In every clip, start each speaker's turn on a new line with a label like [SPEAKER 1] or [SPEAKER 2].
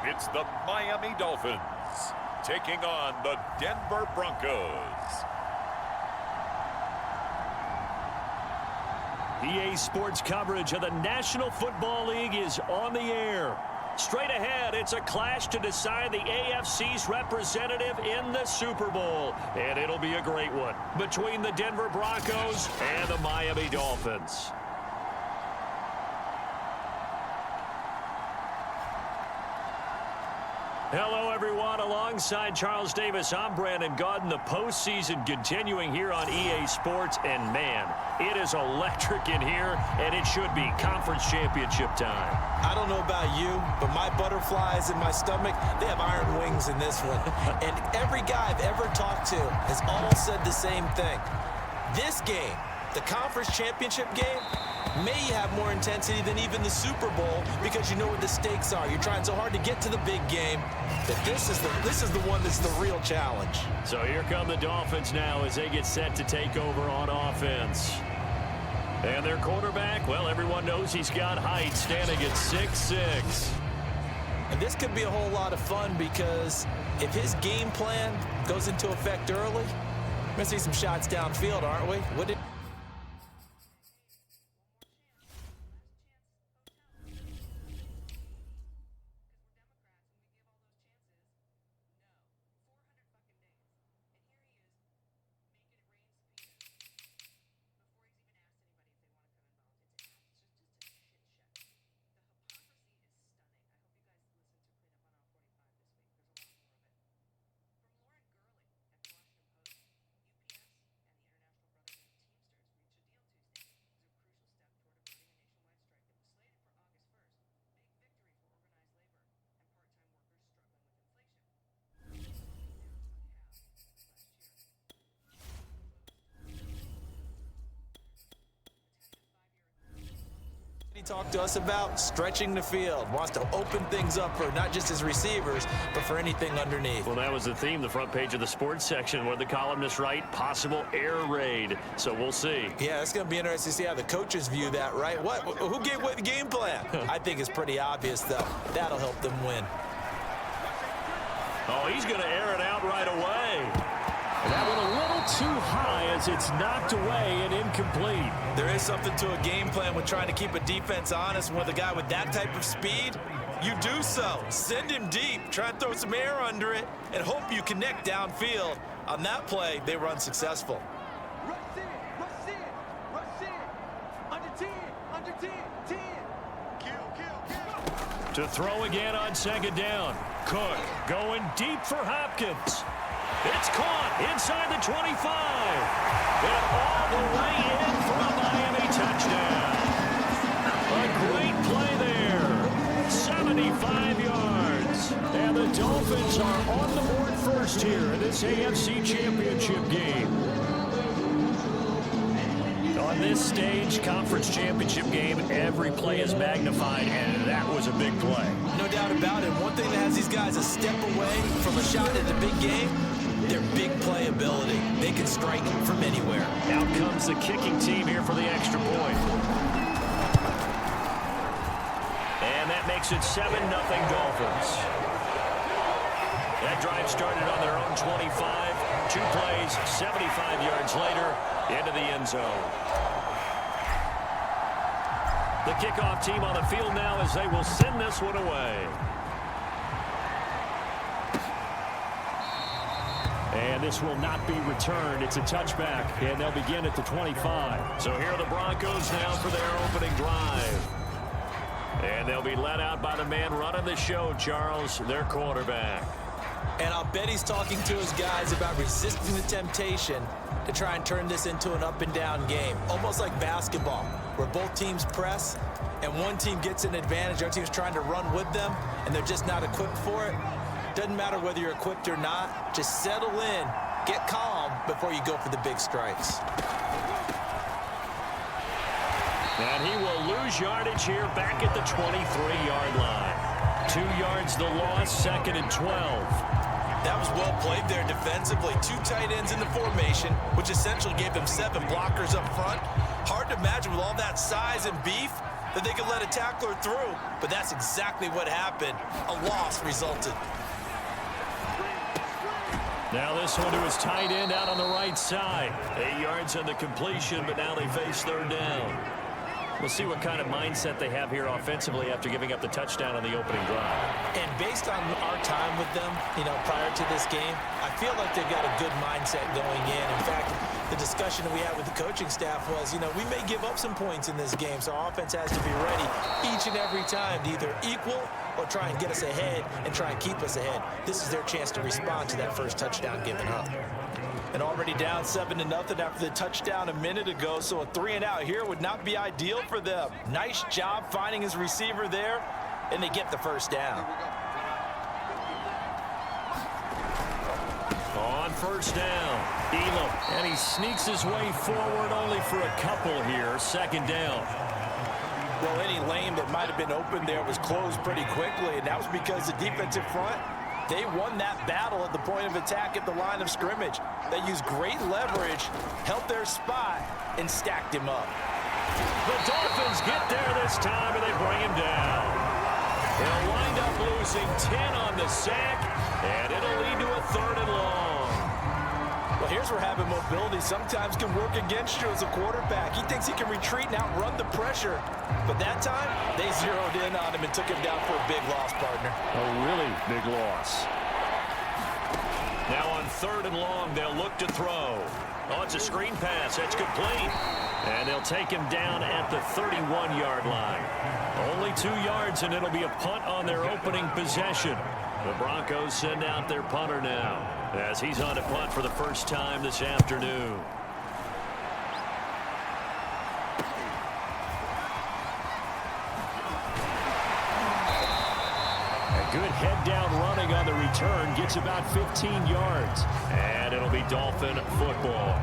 [SPEAKER 1] It's the Miami Dolphins taking on the Denver Broncos.
[SPEAKER 2] EA Sports coverage of the National Football League is on the air. Straight ahead, it's a clash to decide the AFC's representative in the Super Bowl. And it'll be a great one between the Denver Broncos and the Miami Dolphins. Hello, everyone. Alongside Charles Davis, I'm Brandon Gaudin. The postseason continuing here on EA Sports. And, man, it is electric in here, and it should be conference championship time.
[SPEAKER 3] I don't know about you, but my butterflies in my stomach, they have iron wings in this one. And every guy I've ever talked to has all said the same thing. This game, the conference championship game, may have more intensity than even the Super Bowl because you know what the stakes are. You're trying so hard to get to the big game that this is the one that's the real challenge.
[SPEAKER 2] So here come the Dolphins now as they get set to take over on offense. And their quarterback, well, everyone knows he's got height, standing at 6'6".
[SPEAKER 3] And this could be a whole lot of fun because if his game plan goes into effect early, we're going to see some shots downfield, aren't we? He talked to us about stretching the field, wants to open things up for not just his receivers, but for anything underneath.
[SPEAKER 2] Well, that was the theme, the front page of the sports section, where the columnists write possible air raid. So we'll see.
[SPEAKER 3] Yeah, it's going to be interesting to see how the coaches view that, right? Who gave away the game plan? I think it's pretty obvious, though. That'll help them win.
[SPEAKER 2] Oh, he's going to air it out right away. That one a little too high as it's knocked away and incomplete.
[SPEAKER 3] There is something to a game plan with trying to keep a defense honest. With a guy with that type of speed, you do so. Send him deep, try and throw some air under it, and hope you connect downfield. On that play, they were unsuccessful.
[SPEAKER 4] Rush in, under 10, under 10, 10. Kill.
[SPEAKER 2] To throw again on second down. Cook going deep for Hopkins. It's caught inside the 25. And all the way in for a Miami touchdown. A great play there. 75 yards. And the Dolphins are on the board first here in this AFC Championship game. On this stage, conference championship game, every play is magnified, and that was a big play.
[SPEAKER 3] No doubt about it. One thing that has these guys a step away from a shot at the big game, their big play ability. They can strike from anywhere.
[SPEAKER 2] Out comes the kicking team here for the extra point. And that makes it 7-0 Dolphins. That drive started on their own 25. 2 plays, 75 yards later, into the end zone. The kickoff team on the field now as they will send this one away. And this will not be returned. It's a touchback, and they'll begin at the 25. So here are the Broncos now for their opening drive. And they'll be led out by the man running the show, Charles, their quarterback.
[SPEAKER 3] And I'll bet he's talking to his guys about resisting the temptation to try and turn this into an up-and-down game. Almost like basketball, where both teams press, and one team gets an advantage. Our team's trying to run with them, and they're just not equipped for it. Doesn't matter whether you're equipped or not. Just settle in, get calm before you go for the big strikes.
[SPEAKER 2] And he will lose yardage here back at the 23-yard line. 2 yards the loss, 2nd and 12.
[SPEAKER 3] That was well played there defensively. 2 tight ends in the formation, which essentially gave them 7 blockers up front. Hard to imagine with all that size and beef that they could let a tackler through, but that's exactly what happened. A loss resulted.
[SPEAKER 2] Now this one to his tight end out on the right side. 8 yards on the completion, but now they face third down. We'll see what kind of mindset they have here offensively after giving up the touchdown on the opening drive.
[SPEAKER 3] And based on our time with them, prior to this game, I feel like they've got a good mindset going in. In fact, the discussion that we had with the coaching staff was, we may give up some points in this game, so our offense has to be ready each and every time to either equal or try and get us ahead and try and keep us ahead. This is their chance to respond to that first touchdown given up. And already down 7-0 after the touchdown a minute ago, so a 3-and-out here would not be ideal for them. Nice job finding his receiver there, and they get the first down.
[SPEAKER 2] On first down, Elam, and he sneaks his way forward only for a couple here. Second down.
[SPEAKER 3] Well, any lane that might have been open there was closed pretty quickly, and that was because the defensive front, they won that battle at the point of attack at the line of scrimmage. They used great leverage, helped their spot, and stacked him up.
[SPEAKER 2] The Dolphins get there this time, and they bring him down. They'll wind up losing 10 on the sack, and it'll lead to a 3rd and long.
[SPEAKER 3] Well, here's where having mobility sometimes can work against you as a quarterback. He thinks he can retreat and outrun the pressure. But that time, they zeroed in on him and took him down for a big loss, partner.
[SPEAKER 2] A really big loss. Now on 3rd and long, they'll look to throw. Oh, it's a screen pass. That's complete. And they'll take him down at the 31-yard line. Only 2 yards, and it'll be a punt on their opening possession. The Broncos send out their punter now, as he's on a punt for the first time this afternoon. A good head-down running on the return gets about 15 yards, and it'll be Dolphin football.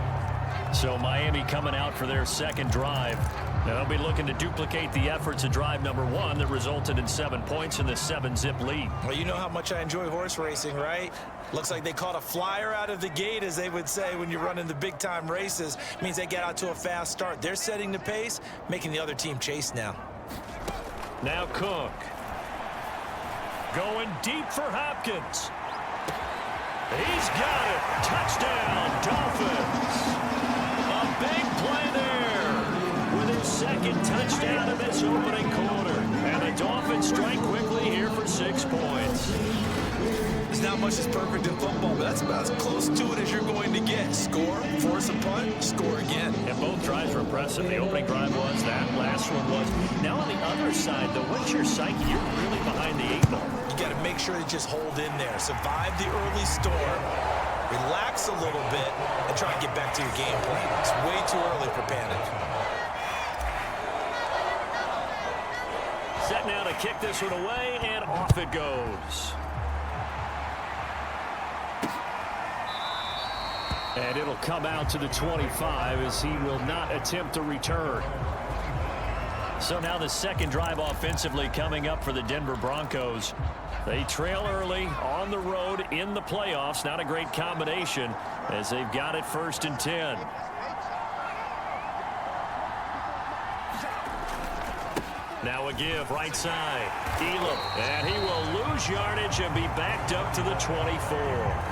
[SPEAKER 2] So Miami coming out for their second drive. Now they'll be looking to duplicate the efforts of drive number 1 that resulted in 7 points in the 7-zip lead.
[SPEAKER 3] Well, you know how much I enjoy horse racing, right? Looks like they caught a flyer out of the gate, as they would say when you're running the big-time races. It means they get out to a fast start. They're setting the pace, making the other team chase now.
[SPEAKER 2] Now Cook. Going deep for Hopkins. He's got it. Touchdown, Dolphins. A big play there with his second touchdown in this opening quarter. And the Dolphins strike quickly here for 6 points.
[SPEAKER 3] There's not much that's perfect in football, but that's about as close to it as you're going to get. Score, force a punt, score again.
[SPEAKER 2] And both drives were impressive. The opening drive was, that last one was. Now on the other side, though, what's your psyche? You're really behind the 8 ball.
[SPEAKER 3] You got to make sure to just hold in there. Survive the early storm, relax a little bit, and try and get back to your game plan. It's way too early for panic.
[SPEAKER 2] Set now to kick this one away, and off it goes. And it'll come out to the 25 as he will not attempt a return. So now the second drive offensively coming up for the Denver Broncos. They trail early on the road in the playoffs. Not a great combination as they've got it 1st and 10. Now a give right side. Elam, and he will lose yardage and be backed up to the 24.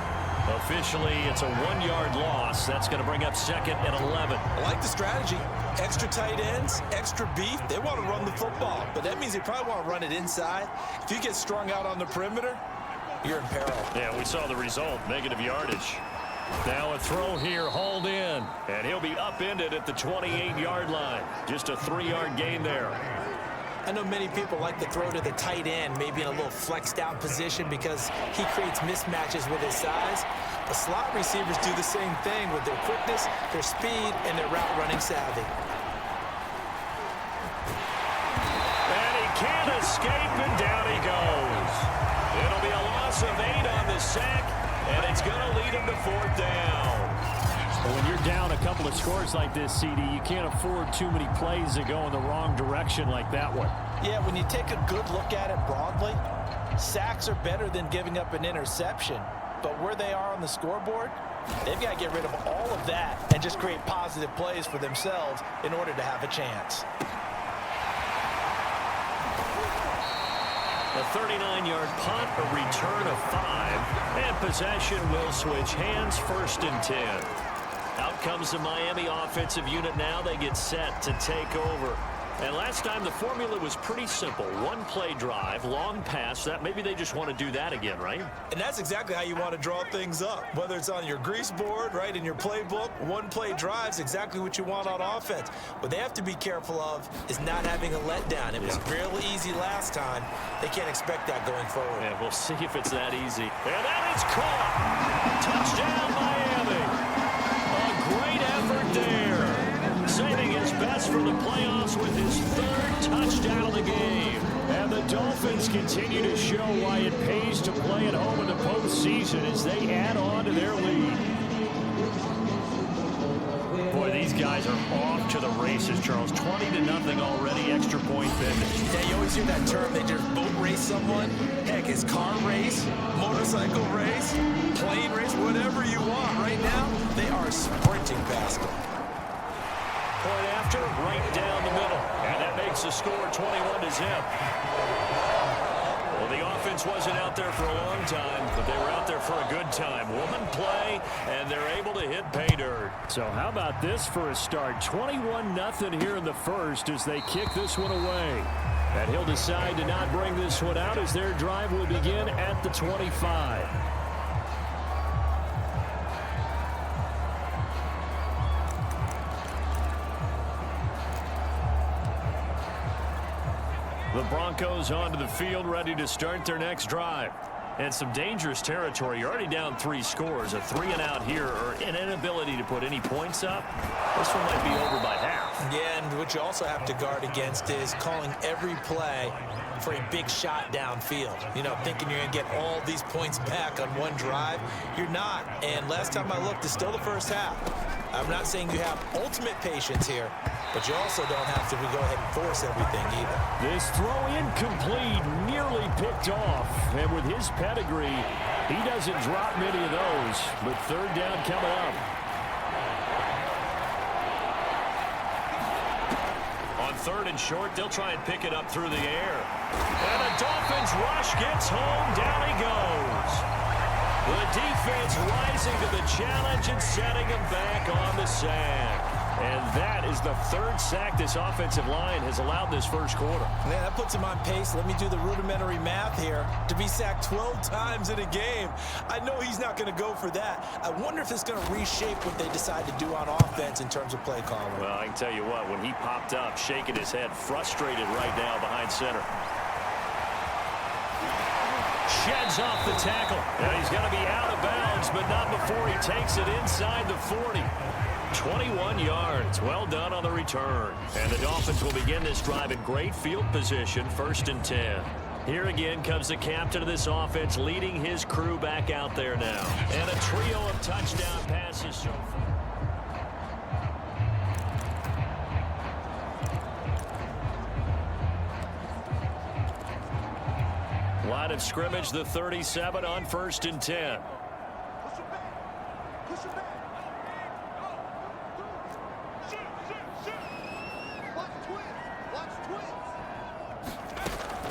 [SPEAKER 2] Officially, it's a 1-yard loss. That's going to bring up 2nd and 11.
[SPEAKER 3] I like the strategy. Extra tight ends, extra beef. They want to run the football, but that means they probably want to run it inside. If you get strung out on the perimeter, you're in peril.
[SPEAKER 2] Yeah, we saw the result, negative yardage. Now a throw here, hauled in, and he'll be upended at the 28-yard line. Just a 3-yard gain there.
[SPEAKER 3] I know many people like to throw to the tight end, maybe in a little flexed out position because he creates mismatches with his size. The slot receivers do the same thing with their quickness, their speed, and their route running savvy.
[SPEAKER 2] And he can't escape, and down he goes. It'll be a loss of 8 on the sack, and it's going to lead him to 4th down. When you're down a couple of scores like this, CD, you can't afford too many plays that go in the wrong direction like that one.
[SPEAKER 3] Yeah, when you take a good look at it broadly, sacks are better than giving up an interception. But where they are on the scoreboard, they've got to get rid of all of that and just create positive plays for themselves in order to have a chance.
[SPEAKER 2] A 39-yard punt, a return of 5, and possession will switch hands, 1st and 10. Out comes the Miami offensive unit now. They get set to take over. And last time the formula was pretty simple. One play drive, long pass. That maybe they just want to do that again, right?
[SPEAKER 3] And that's exactly how you want to draw things up. Whether it's on your grease board, right, in your playbook, one play drive's exactly what you want on offense. What they have to be careful of is not having a letdown. It was really easy last time. They can't expect that going forward.
[SPEAKER 2] Yeah, we'll see if it's that easy. And that is caught. Touchdown, Miami. A great effort there. Saving his best for the playoffs with his 3rd touchdown of the game. And the Dolphins continue to show why it pays to play at home in the postseason as they add on to their lead. Boy, these guys are off to the races, Charles. 20-0 already, extra point finish.
[SPEAKER 3] Yeah, you always hear that term, they just boat race someone. Heck, it's car race, motorcycle race, plane race, whatever you want. Right now, they are sprinting past them.
[SPEAKER 2] Point after, right down the middle. And that makes the score 21-0. Well, the offense wasn't out there for a long time, but they were out there for a good time. One play, and they're able to hit pay dirt. So how about this for a start? 21-0 here in the first as they kick this one away. And he'll decide to not bring this one out as their drive will begin at the 25. The Broncos onto the field, ready to start their next drive. And some dangerous territory. You're already down 3 scores. A 3-and-out here, or an inability to put any points up. This one might be over by half.
[SPEAKER 3] Yeah, and what you also have to guard against is calling every play for a big shot downfield. You know, thinking you're going to get all these points back on one drive. You're not. And last time I looked, it's still the first half. I'm not saying you have ultimate patience here, but you also don't have to go ahead and force everything either.
[SPEAKER 2] This throw incomplete, nearly picked off. And with his pedigree, he doesn't drop many of those. But 3rd down coming up. On 3rd and short, they'll try and pick it up through the air. And the Dolphins rush gets home. Down he goes. The defense rising to the challenge and setting him back on the sack. And that is the 3rd sack this offensive line has allowed this first quarter.
[SPEAKER 3] Man, that puts him on pace. Let me do the rudimentary math here. To be sacked 12 times in a game, I know he's not going to go for that. I wonder if it's going to reshape what they decide to do on offense in terms of play calling.
[SPEAKER 2] Well, I can tell you what, when he popped up, shaking his head, frustrated right now behind center. Sheds off the tackle. Now he's going to be out of bounds, but not before he takes it inside the 40. 21 yards. Well done on the return. And the Dolphins will begin this drive in great field position, 1st and 10. Here again comes the captain of this offense, leading his crew back out there now. And a trio of touchdown passes so far. Line of scrimmage, the 37 on 1st and 10.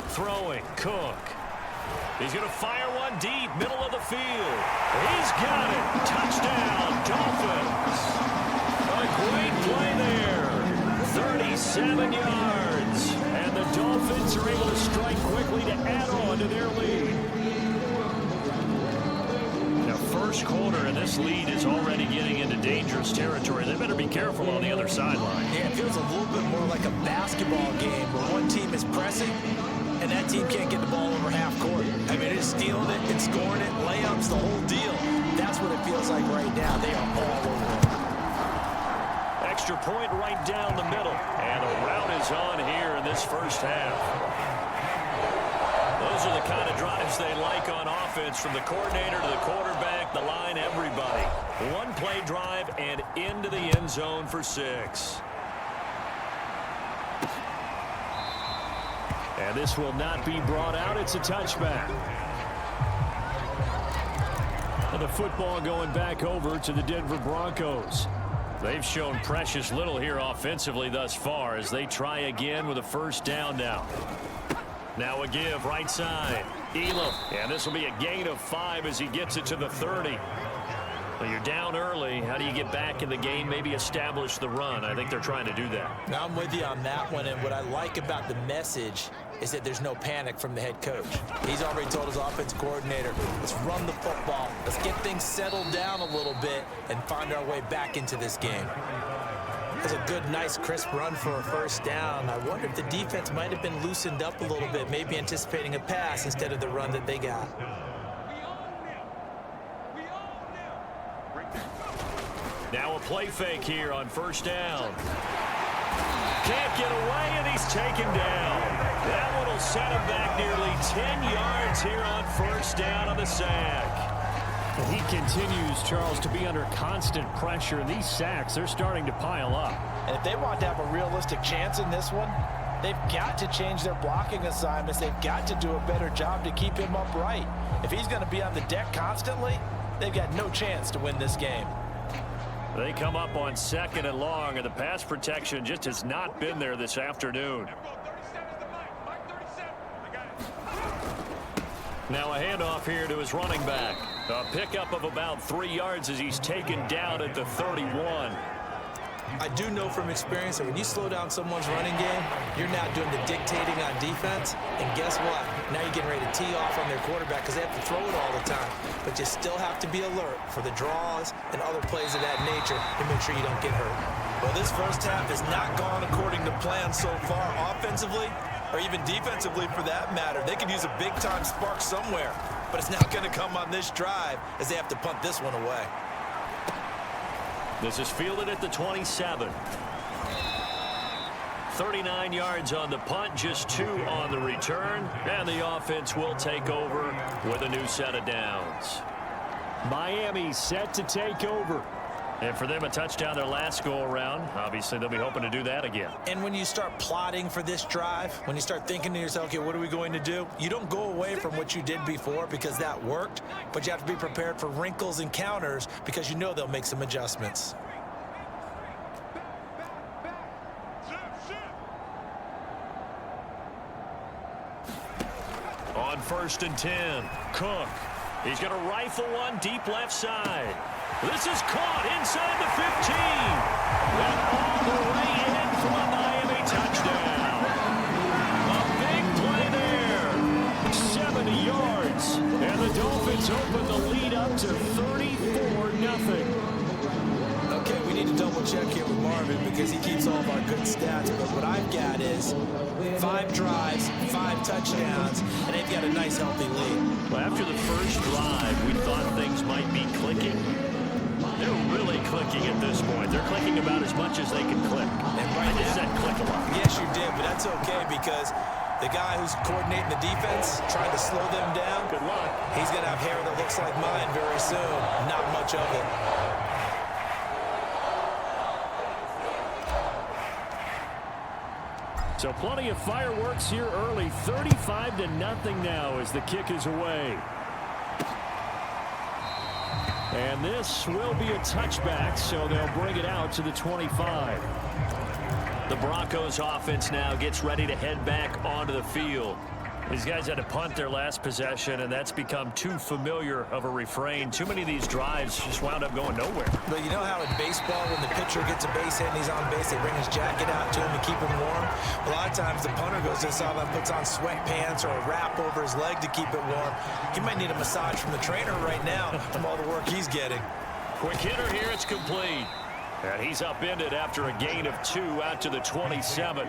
[SPEAKER 2] Throwing, Cook. He's going to fire one deep, middle of the field. He's got it. Touchdown, Dolphins. A great play there. 37 yards. And the Dolphins are able to strike quickly to add on to their lead. Now, first quarter, and this lead is already getting into dangerous territory. They better be careful on the other sideline.
[SPEAKER 3] Yeah, it feels a little bit more like a basketball game where one team is pressing and that team can't get the ball over half court. I mean, it's stealing it and scoring it, layups, the whole deal. That's what it feels like right now. They are all over it.
[SPEAKER 2] Extra point right down the middle. And the route is on here in this first half. Those are the kind of drives they like on offense, from the coordinator to the quarterback, the line, everybody. One play drive and into the end zone for 6. And this will not be brought out. It's a touchback. And the football going back over to the Denver Broncos. They've shown precious little here offensively thus far as they try again with a first down now. Now a give right side. Elam. And this will be a gain of 5 as he gets it to the 30. Well, you're down early. How do you get back in the game, maybe establish the run? I think they're trying to do that.
[SPEAKER 3] Now I'm with you on that one, and what I like about the message is that there's no panic from the head coach. He's already told his offensive coordinator, let's run the football, let's get things settled down a little bit and find our way back into this game. That's a good, nice, crisp run for a first down. I wonder if the defense might have been loosened up a little bit, maybe anticipating a pass instead of the run that they got.
[SPEAKER 2] Now a play fake here on first down. Can't get away, and he's taken down. That one will set him back nearly 10 yards here on first down on the sack.
[SPEAKER 5] He continues, Charles, to be under constant pressure, and these sacks, they're starting to pile up.
[SPEAKER 6] And if they want to have a realistic chance in this one, they've got to change their blocking assignments. They've got to do a better job to keep him upright. If he's going to be on the deck constantly, they've got no chance to win this game.
[SPEAKER 2] They come up on 2nd and long, and the pass protection just has not been there this afternoon. Now a handoff here to his running back. A pickup of about 3 yards as he's taken down at the 31.
[SPEAKER 3] I do know from experience that when you slow down someone's running game, you're now doing the dictating on defense. And guess what? Now you're getting ready to tee off on their quarterback because they have to throw it all the time. But you still have to be alert for the draws and other plays of that nature to make sure you don't get hurt.
[SPEAKER 6] Well, this first half has not gone according to plan so far offensively or even defensively for that matter. They could use a big-time spark somewhere, but it's not going to come on this drive as they have to punt this one away.
[SPEAKER 2] This is fielded at the 27. 39 yards on the punt, just 2 on the return, and the offense will take over with a new set of downs.
[SPEAKER 5] Miami set to take over.
[SPEAKER 2] And for them, a touchdown their last go-around. Obviously, they'll be hoping to do that again.
[SPEAKER 3] And when you start plotting for this drive, when you start thinking to yourself, okay, what are we going to do? You don't go away from what you did before because that worked, but you have to be prepared for wrinkles and counters because you know they'll make some adjustments.
[SPEAKER 2] On 1st and 10, Cook. He's going to rifle one deep left side. This is caught inside the 15. And all the way in for a Miami touchdown. A big play there. 70 yards. And the Dolphins open the lead up to 34-0.
[SPEAKER 3] Okay, we need to double check here with Marvin because he keeps all of our good stats. But what I've got is 5 drives, 5 touchdowns, and they've got a nice healthy lead.
[SPEAKER 2] Well, after the first drive, we thought things might be clicking. They're really clicking at this point. They're clicking about as much as they can click.
[SPEAKER 3] And right
[SPEAKER 2] I just
[SPEAKER 3] now,
[SPEAKER 2] said click a lot.
[SPEAKER 3] Yes, you did, but that's okay because the guy who's coordinating the defense, trying to slow them down,
[SPEAKER 2] Good luck.
[SPEAKER 3] he's going to have hair that looks like mine very soon. Not much of it.
[SPEAKER 5] So plenty of fireworks here early. 35-0 now as the kick is away. And this will be a touchback, so they'll bring it out to the 25.
[SPEAKER 2] The Broncos offense now gets ready to head back onto the field. These guys had to punt their last possession, and that's become too familiar of a refrain. Too many of these drives just wound up going nowhere.
[SPEAKER 3] But you know how in baseball, when the pitcher gets a base hit and he's on base, they bring his jacket out to him to keep him warm? A lot of times the punter goes to the sideline, puts on sweatpants or a wrap over his leg to keep it warm. He might need a massage from the trainer right now from all the work he's getting.
[SPEAKER 2] Quick hitter here, it's complete. And he's upended after a gain of 2 out to the 27.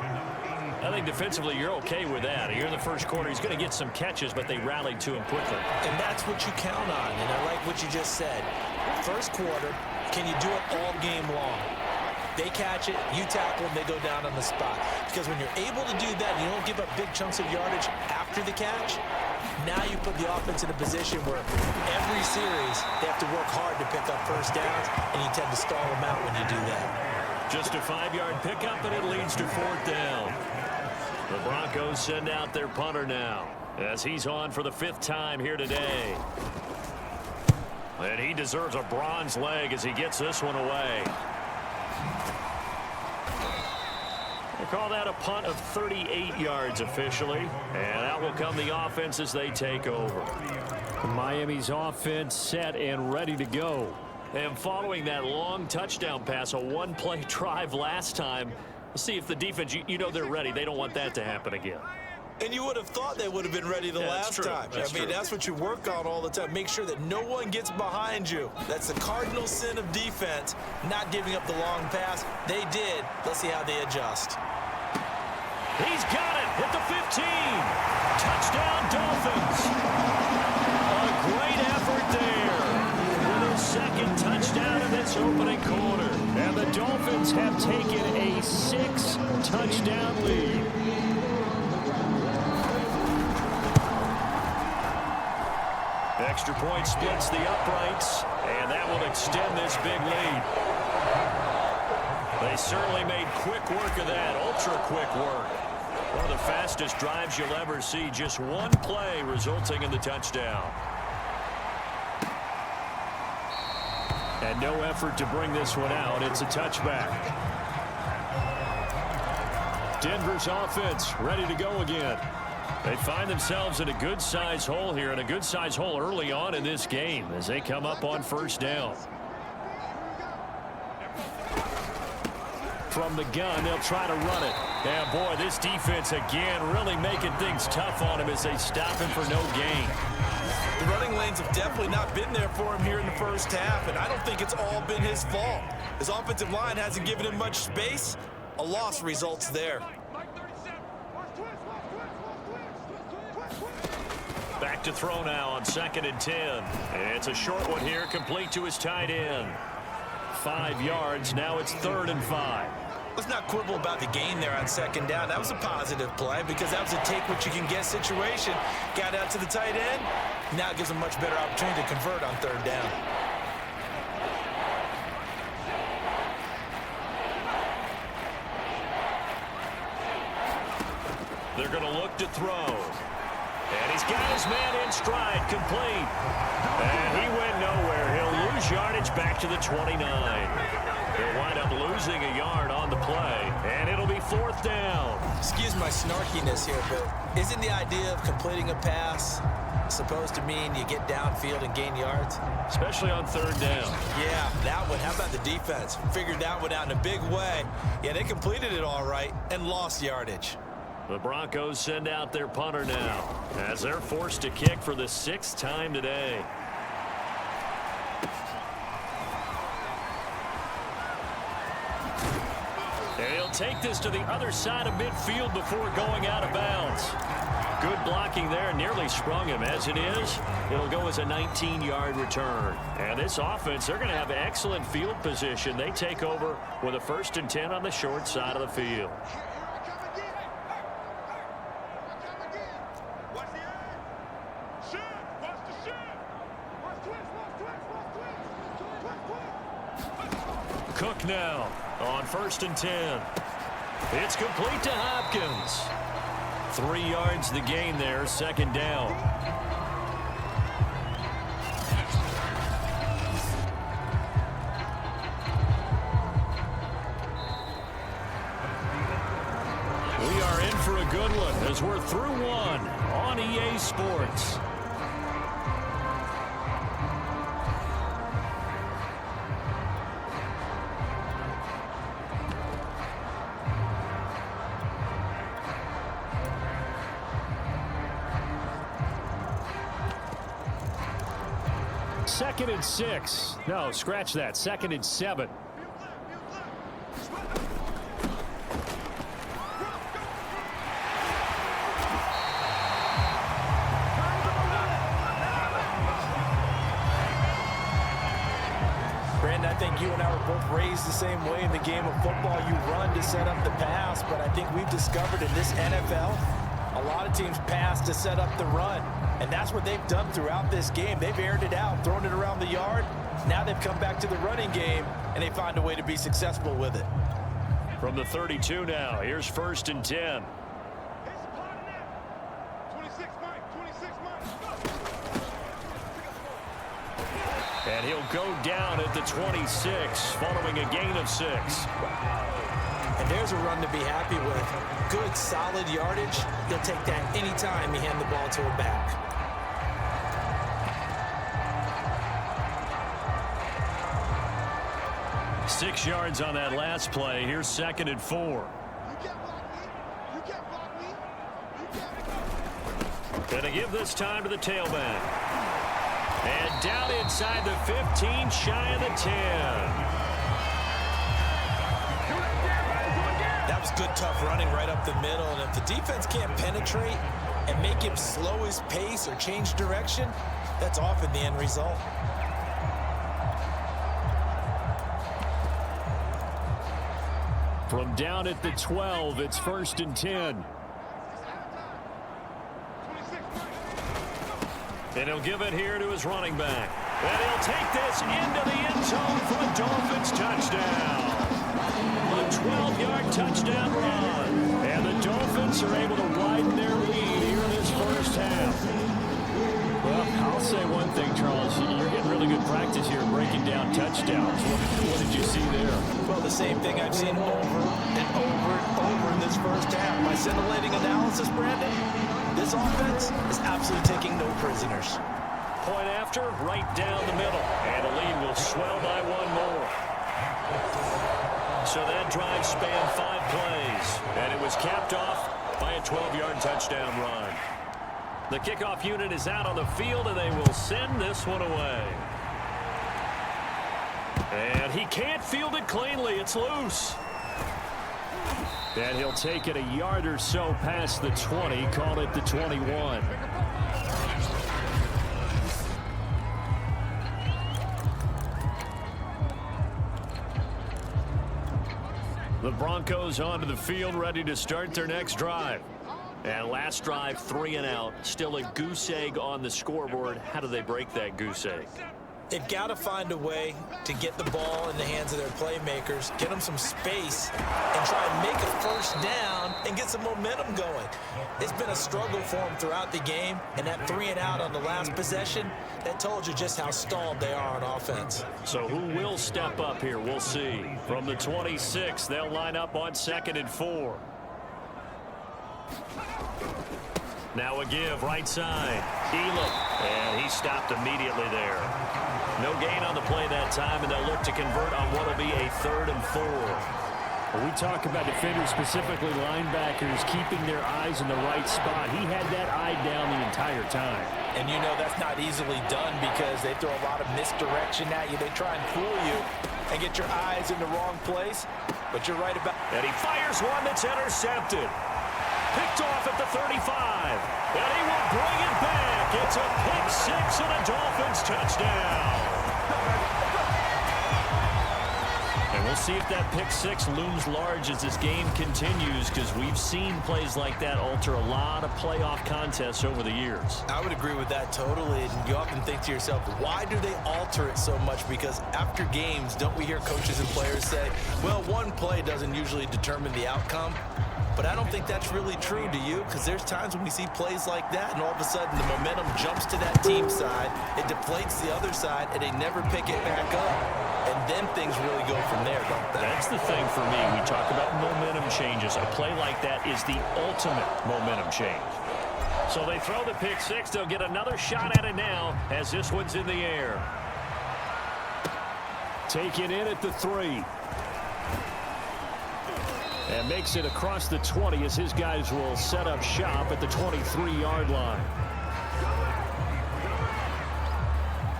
[SPEAKER 2] I think defensively you're okay with that. Here in the first quarter, he's going to get some catches, but they rallied to him quickly.
[SPEAKER 3] And that's what you count on, and I like what you just said. First quarter, can you do it all game long? They catch it, you tackle them, they go down on the spot. Because when you're able to do that, you don't give up big chunks of yardage after the catch, now you put the offense in a position where every series they have to work hard to pick up first downs, and you tend to stall them out when you do that.
[SPEAKER 2] Just a 5-yard pickup, and it leads to 4th down. The Broncos send out their punter now as he's on for the 5th time here today. And he deserves a bronze leg as he gets this one away. Call that a punt of 38 yards officially. And out will come the offense as they take over.
[SPEAKER 5] Miami's offense set and ready to go.
[SPEAKER 2] And following that long touchdown pass, a one-play drive last time, we'll see if the defense, you know they're ready. They don't want that to happen again.
[SPEAKER 3] And you would have thought they would have been ready the last time. That's what you work on all the time. Make sure that no one gets behind you. That's the cardinal sin of defense, not giving up the long pass. They did. Let's see how they adjust.
[SPEAKER 2] He's got it at the 15. Touchdown, Dolphins. A great effort there with his second touchdown in this opening quarter.
[SPEAKER 5] And the Dolphins have taken a 6-touchdown lead.
[SPEAKER 2] Extra point splits the uprights, and that will extend this big lead. They certainly made quick work of that, ultra-quick work. One of the fastest drives you'll ever see, just one play resulting in the touchdown.
[SPEAKER 5] And no effort to bring this one out. It's a touchback. Denver's offense ready to go again.
[SPEAKER 2] They find themselves in a good-sized hole here, and a good-sized hole early on in this game as they come up on first down.
[SPEAKER 5] From the gun, they'll try to run it.
[SPEAKER 2] Yeah, boy, this defense again really making things tough on him as they stop him for no gain.
[SPEAKER 3] The running lanes have definitely not been there for him here in the first half, and I don't think it's all been his fault. His offensive line hasn't given him much space. A loss results there.
[SPEAKER 2] Back to throw now on 2nd and 10. It's a short one here, complete to his tight end. 5 yards, now it's 3rd and 5.
[SPEAKER 3] Let's not quibble about the gain there on 2nd down. That was a positive play because that was a take-what-you-can-get situation. Got out to the tight end. Now it gives him a much better opportunity to convert on 3rd down.
[SPEAKER 2] They're going to look to throw. And he's got his man in stride, complete. And he went nowhere. He'll lose yardage back to the 29. He'll wind up losing a yard on the play, and it'll be 4th down.
[SPEAKER 3] Excuse my snarkiness here, but isn't the idea of completing a pass supposed to mean you get downfield and gain yards?
[SPEAKER 2] Especially on 3rd down.
[SPEAKER 3] Yeah, that one. How about the defense? Figured that one out in a big way. Yeah, they completed it all right and lost yardage.
[SPEAKER 2] The Broncos send out their punter now as they're forced to kick for the 6th time today. And he'll take this to the other side of midfield before going out of bounds. Good blocking there, nearly sprung him. As it is, it'll go as a 19-yard return. And this offense, they're going to have excellent field position. They take over with a 1st and 10 on the short side of the field. Cook now on 1st and 10. It's complete to Hopkins. 3 yards the gain there, 2nd down. We are in for a good one as we're through one on EA Sports.
[SPEAKER 5] Second and 6. No, scratch that. 2nd and 7.
[SPEAKER 6] Brandon, I think you and I were both raised the same way in the game of football. You run to set up the pass, but I think we've discovered in this NFL, a lot of teams pass to set up the run. And that's what they've done throughout this game. They've aired it out, thrown it around the yard. Now they've come back to the running game, and they find a way to be successful with it.
[SPEAKER 2] From the 32 now, here's 1st and 10. And he'll go down at the 26 following a gain of 6.
[SPEAKER 3] And there's a run to be happy with. Good, solid yardage. He'll take that anytime you hand the ball to a back.
[SPEAKER 2] Six yards on that last play. Here's 2nd and 4. Gonna give this time to the tailback. And down inside the 15, shy of the 10.
[SPEAKER 3] That was good, tough running right up the middle. And if the defense can't penetrate and make him slow his pace or change direction, that's often the end result.
[SPEAKER 5] From down at the 12, it's 1st and 10.
[SPEAKER 2] And he'll give it here to his running back. And he'll take this into the end zone for a Dolphins touchdown. A 12-yard touchdown run. And the Dolphins are able to widen their lead here in this first half.
[SPEAKER 5] Well, I'll say one thing, Charles. You're getting really good practice here breaking down touchdowns. What did you see there?
[SPEAKER 3] Well, the same thing I've seen over and over and over in this first half. My scintillating analysis, Brandon, this offense is absolutely taking no prisoners.
[SPEAKER 2] Point after, right down the middle. And the lead will swell by one more. So that drive spanned 5 plays. And it was capped off by a 12-yard touchdown run. The kickoff unit is out on the field, and they will send this one away. And he can't field it cleanly. It's loose.
[SPEAKER 5] And he'll take it a yard or so past the 20, call it the 21.
[SPEAKER 2] The Broncos onto the field, ready to start their next drive. And last drive, 3 and out. Still a goose egg on the scoreboard. How do they break that goose egg?
[SPEAKER 3] They've got to find a way to get the ball in the hands of their playmakers, get them some space, and try and make a first down and get some momentum going. It's been a struggle for them throughout the game, and that 3 and out on the last possession, that told you just how stalled they are on offense.
[SPEAKER 2] So who will step up here? We'll see. From the 26, they'll line up on 2nd and 4. Now a give, right side. Elam, and he stopped immediately there. No gain on the play that time, and they'll look to convert on what will be a 3rd and 4.
[SPEAKER 5] When we talk about defenders, specifically linebackers, keeping their eyes in the right spot. He had that eye down the entire time.
[SPEAKER 6] And you know that's not easily done because they throw a lot of misdirection at you. They try and fool you and get your eyes in the wrong place. But you're right about...
[SPEAKER 2] And he fires one that's intercepted. Picked off at the 35. And he will bring it back. It's a pick 6 and a Dolphins touchdown. And we'll see if that pick 6 looms large as this game continues, because we've seen plays like that alter a lot of playoff contests over the years.
[SPEAKER 3] I would agree with that totally. And you often think to yourself, why do they alter it so much? Because after games, don't we hear coaches and players say, well, one play doesn't usually determine the outcome? But I don't think that's really true, do you? Because there's times when we see plays like that, and all of a sudden the momentum jumps to that team side, it deflates the other side, and they never pick it back up. And then things really go from there, don't they?
[SPEAKER 2] That's the thing for me. We talk about momentum changes. A play like that is the ultimate momentum change. So they throw the pick 6. They'll get another shot at it now as this one's in the air.
[SPEAKER 5] Taken in at the 3. And makes it across the 20 as his guys will set up shop at the 23-yard line.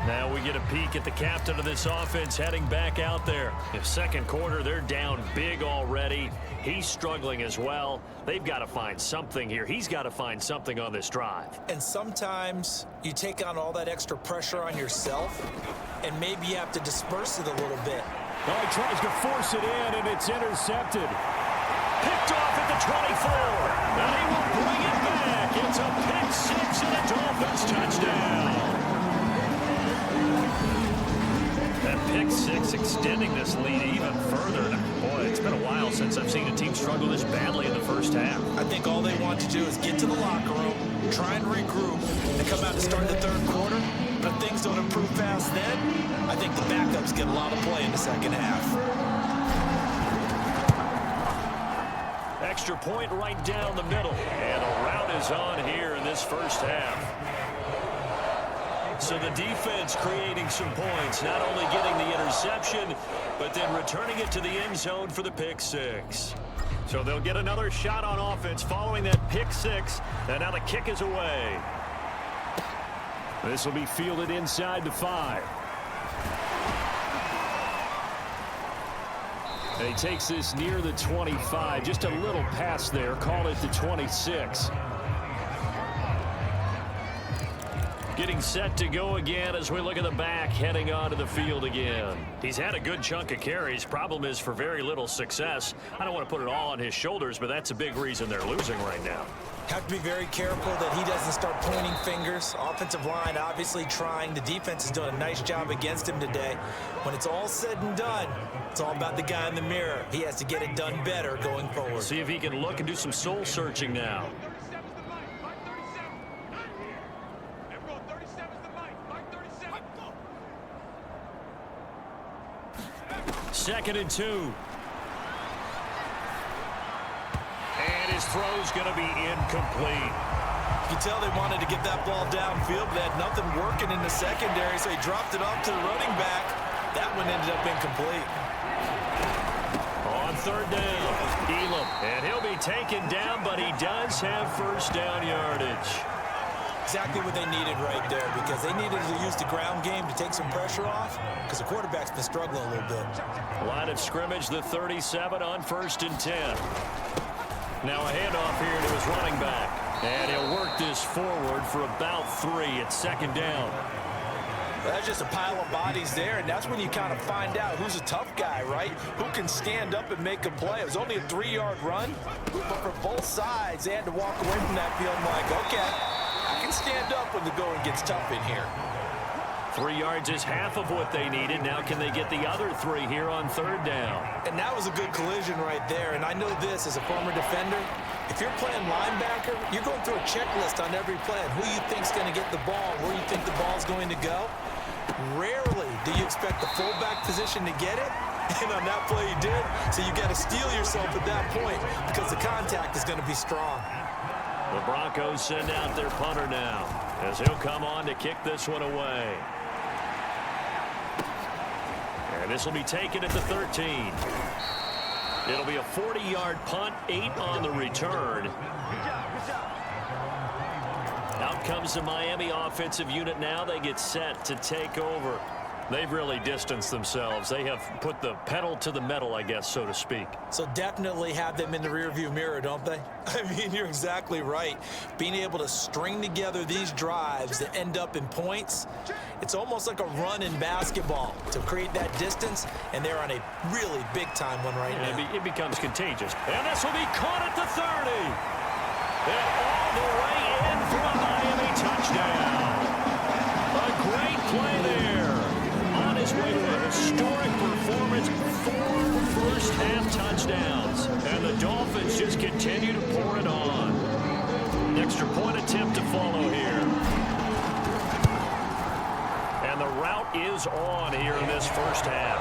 [SPEAKER 2] Now we get a peek at the captain of this offense heading back out there. In second quarter, they're down big already. He's struggling as well. They've got to find something here. He's got to find something on this drive.
[SPEAKER 3] And sometimes you take on all that extra pressure on yourself, and maybe you have to disperse it a little bit.
[SPEAKER 5] Oh, he tries to force it in, and it's intercepted.
[SPEAKER 2] Picked off at the 24. And he will bring it back. It's a pick 6 and a Dolphins touchdown. That pick 6 extending this lead even further. Boy, it's been a while since I've seen a team struggle this badly in the first half.
[SPEAKER 3] I think all they want to do is get to the locker room, try and regroup, and come out to start the third quarter. But if things don't improve fast then, I think the backups get a lot of play in the second half.
[SPEAKER 2] extra point right down the middle. And a rout is on here in this first half. So the defense creating some points, not only getting the interception, but then returning it to the end zone for the pick six.
[SPEAKER 5] So they'll get another shot on offense following that pick six. And now the kick is away. This will be fielded inside the 5. And he takes this near the 25. Just a little pass there. Call it the 26.
[SPEAKER 2] Getting set to go again as we look at the back heading onto the field again. He's had a good chunk of carries. Problem is for very little success. I don't want to put it all on his shoulders, but that's a big reason they're losing right now.
[SPEAKER 3] Have to be very careful that he doesn't start pointing fingers. Offensive line obviously trying. The defense has done a nice job against him today. When it's all said and done, it's all about the guy in the mirror. He has to get it done better going forward.
[SPEAKER 2] See if he can look and do some soul searching now. Second and 2. And his throw's going to be incomplete.
[SPEAKER 3] You can tell they wanted to get that ball downfield, but they had nothing working in the secondary, so he dropped it off to the running back. That one ended up incomplete.
[SPEAKER 2] On third down, Elam. And he'll be taken down, but he does have first down yardage.
[SPEAKER 3] Exactly what they needed right there, because they needed to use the ground game to take some pressure off, because the quarterback's been struggling a little bit.
[SPEAKER 2] Line of scrimmage, the 37 on 1st and 10. Now a handoff here to his running back. And he'll work this forward for about 3 at second down.
[SPEAKER 3] That's just a pile of bodies there, and that's when you kind of find out who's a tough guy, right? Who can stand up and make a play. It was only a 3-yard run, but for both sides, they had to walk away from that field like, okay, I can stand up when the going gets tough in here.
[SPEAKER 2] 3 yards is half of what they needed. Now can they get the other 3 here on third down?
[SPEAKER 3] And that was a good collision right there. And I know this as a former defender. If you're playing linebacker, you're going through a checklist on every play. Who you think's going to get the ball, where you think the ball's going to go. Rarely do you expect the fullback position to get it. And on that play he did. So you got to steel yourself at that point because the contact is going to be strong.
[SPEAKER 2] The Broncos send out their punter now as he'll come on to kick this one away. And this will be taken at the 13. It'll be a 40-yard punt, 8 on the return. Out comes the Miami offensive unit now. They get set to take over. They've really distanced themselves. They have put the pedal to the metal, I guess, so to speak.
[SPEAKER 3] So definitely have them in the rearview mirror, don't they? I mean, you're exactly right. Being able to string together these drives that end up in points, it's almost like a run in basketball to create that distance, and they're on a really big-time one right now.
[SPEAKER 2] It becomes contagious. And this will be caught at the 30. And all the way in for a Miami touchdown. A great play there. On his way to a historic performance, 4 first-half touchdowns. And the Dolphins just continue to pour it on. Extra point attempt to follow here. And the route is on here in this first half.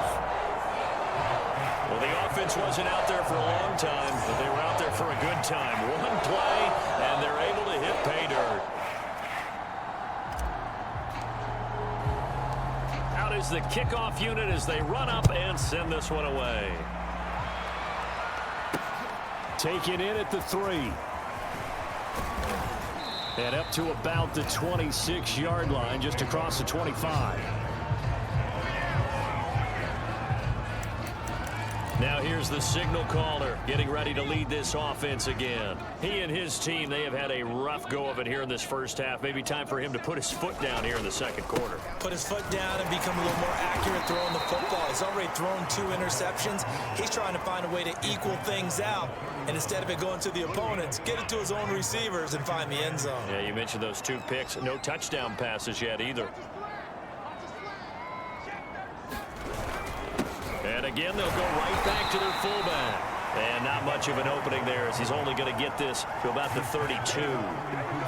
[SPEAKER 2] Well, the offense wasn't out there for a long time, but they were out there for a good time. One play, and they're able to hit pay dirt. Out is the kickoff unit as they run up and send this one away.
[SPEAKER 5] Taken in at the 3. And up to about the 26-yard line, just across the 25.
[SPEAKER 2] Now here's the signal caller getting ready to lead this offense again. He and his team, they have had a rough go of it here in this first half. Maybe time for him to put his foot down here in the second quarter.
[SPEAKER 3] Put his foot down and become a little more accurate throwing the football. He's already thrown 2 interceptions. He's trying to find a way to equal things out. And instead of it going to the opponents, get it to his own receivers and find the end zone.
[SPEAKER 2] Yeah, you mentioned those 2 picks. No touchdown passes yet either. And again, they'll go right back to their fullback. And not much of an opening there as he's only going to get this to about the 32.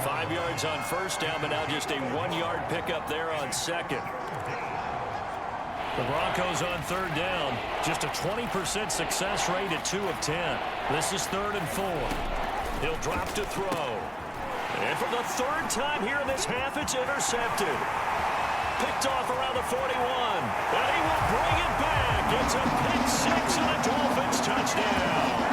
[SPEAKER 2] 5 yards on first down, but now just a 1-yard pickup there on second. The Broncos on third down. Just a 20% success rate at 2 of 10. This is 3rd and 4. He'll drop to throw. And for the 3rd time here in this half, it's intercepted. Picked off around the 41. And he will bring it back. It's a pick 6 and a Dolphins touchdown.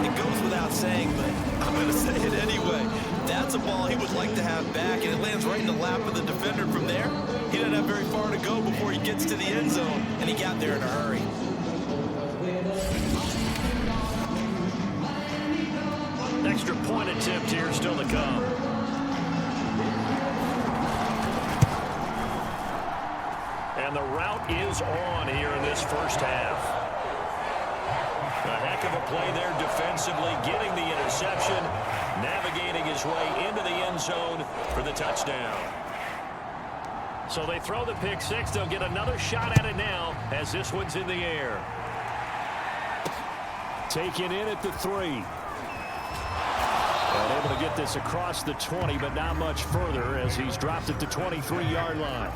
[SPEAKER 3] It goes without saying, but I'm going to say it anyway. That's a ball he would like to have back, and it lands right in the lap of the defender from there. He doesn't have very far to go before he gets to the end zone, and he got there in a hurry.
[SPEAKER 2] Extra point attempt here still to come. And the route is on here in this first half. A heck of a play there defensively, getting the interception, navigating his way into the end zone for the touchdown. So they throw the pick 6. They'll get another shot at it now as this one's in the air.
[SPEAKER 5] Taken in at the 3. And able to get this across the 20, but not much further as he's dropped it to 23-yard line.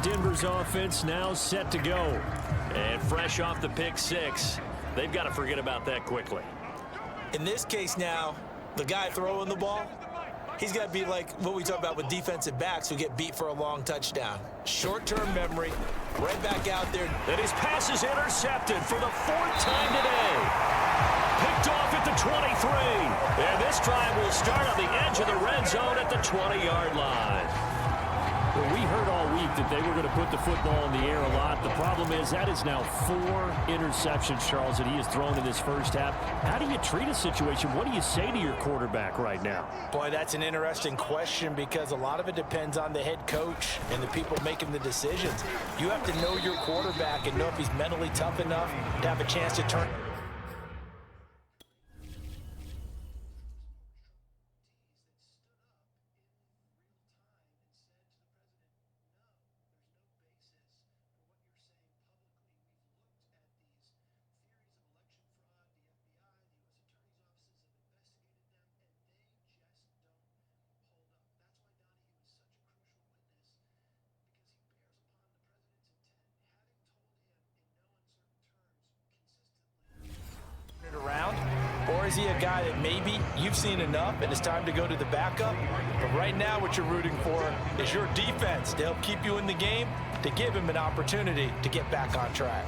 [SPEAKER 5] Denver's offense now set to go.
[SPEAKER 2] And fresh off the pick 6, they've got to forget about that quickly.
[SPEAKER 3] In this case now, the guy throwing the ball, he's got to be like what we talk about with defensive backs who get beat for a long touchdown. Short-term memory, right back out there.
[SPEAKER 2] And his pass is intercepted for the 4th time today. Picked off at the 23. And this drive will start on the edge of the red zone at the 20-yard line.
[SPEAKER 5] Well, we heard all week that they were going to put the football in the air a lot. The problem is that is now 4 interceptions, Charles, that he has thrown in this first half. How do you treat a situation? What do you say to your quarterback right now?
[SPEAKER 6] Boy, that's an interesting question because a lot of it depends on the head coach and the people making the decisions. You have to know your quarterback and know if he's mentally tough enough to have a chance to turn. Or is he a guy that maybe you've seen enough and it's time to go to the backup? But right now what you're rooting for is your defense to help keep you in the game, to give him an opportunity to get back on track.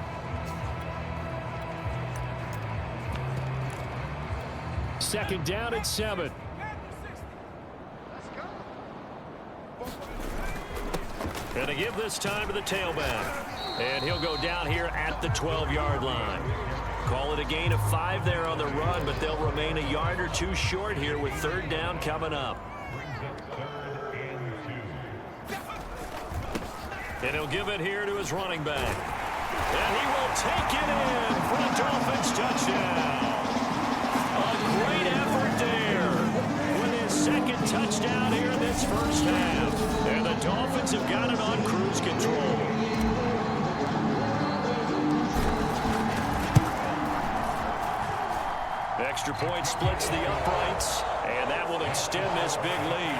[SPEAKER 5] Second down at 7.
[SPEAKER 2] And to give this time to the tailback. And he'll go down here at the 12-yard line. Call it a gain of 5 there on the run, but they'll remain a yard or 2 short here with 3rd down coming up. And he'll give it here to his running back. And he will take it in for a Dolphins touchdown. A great effort there with his 2nd touchdown here in this first half. And the Dolphins have got it on cruise control. Extra point splits the uprights, and that will extend this big lead.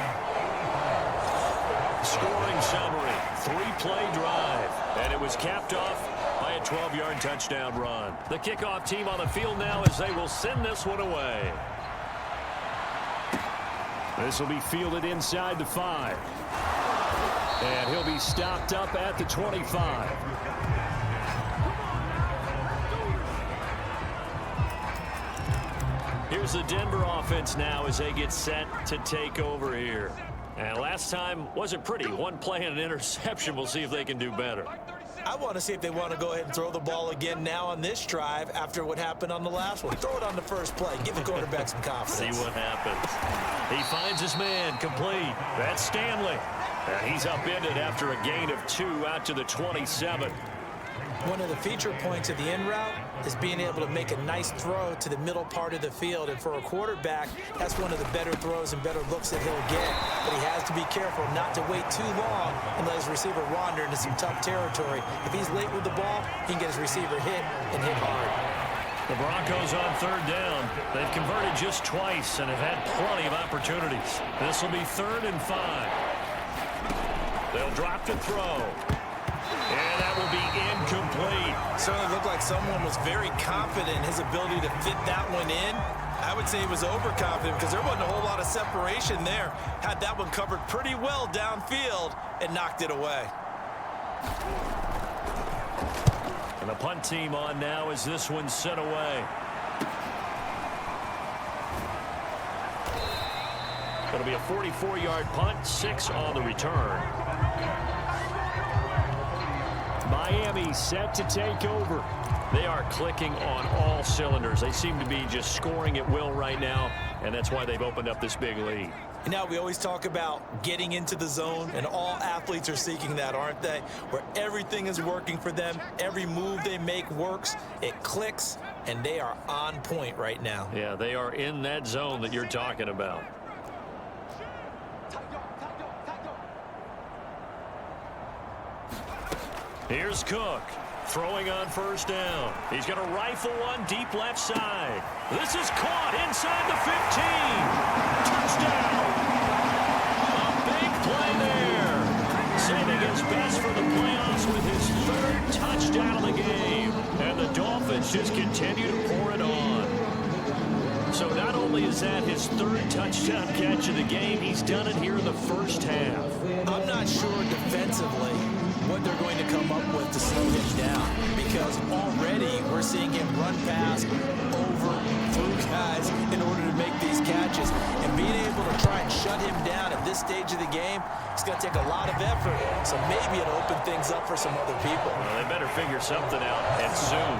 [SPEAKER 2] Scoring summary, 3-play drive, and it was capped off by a 12-yard touchdown run. The kickoff team on the field now as they will send this one away.
[SPEAKER 5] This will be fielded inside the 5. And he'll be stopped up at the 25.
[SPEAKER 2] Here's the Denver offense now as they get set to take over here. And last time wasn't pretty. 1 play and an interception. We'll see if they can do better.
[SPEAKER 3] I want to see if they want to go ahead and throw the ball again now on this drive after what happened on the last one. Throw it on the first play. Give the quarterback some confidence.
[SPEAKER 2] See what happens. He finds his man complete. That's Stanley. And he's upended after a gain of 2 out to the 27.
[SPEAKER 3] One of the feature points of the in route is being able to make a nice throw to the middle part of the field. And for a quarterback, that's one of the better throws and better looks that he'll get. But he has to be careful not to wait too long and let his receiver wander into some tough territory. If he's late with the ball, he can get his receiver hit and hit hard.
[SPEAKER 2] The Broncos on third down. They've converted just twice and have had plenty of opportunities. This will be 3rd and 5. They'll drop to throw. And that will be incomplete.
[SPEAKER 3] Certainly looked like someone was very confident in his ability to fit that one in. I would say he was overconfident because there wasn't a whole lot of separation there. Had that one covered pretty well downfield and knocked it away.
[SPEAKER 2] And the punt team on now as this one's sent away. It'll be a 44-yard punt, 6 on the return. Miami set to take over. They are clicking on all cylinders. They seem to be just scoring at will right now, and that's why they've opened up this big lead.
[SPEAKER 3] And now we always talk about getting into the zone, and all athletes are seeking that, aren't they? Where everything is working for them, every move they make works, it clicks, and they are on point right now.
[SPEAKER 2] Yeah, they are in that zone that you're talking about. Here's Cook. Throwing on first down. He's going to rifle one deep left side. This is caught inside the 15. Touchdown. A big play there. Saving his best for the playoffs with his 3rd touchdown of the game. And the Dolphins just continue to pour it on. So not only is that his 3rd touchdown catch of the game, he's done it here in the first half.
[SPEAKER 3] I'm not sure defensively what they're going to come up with to slow him down, because already we're seeing him run past, over, through guys in order to make these catches. And being able to try and shut him down at this stage of the game, it's going to take a lot of effort. So maybe it'll open things up for some other people.
[SPEAKER 2] Well, they better figure something out, and soon.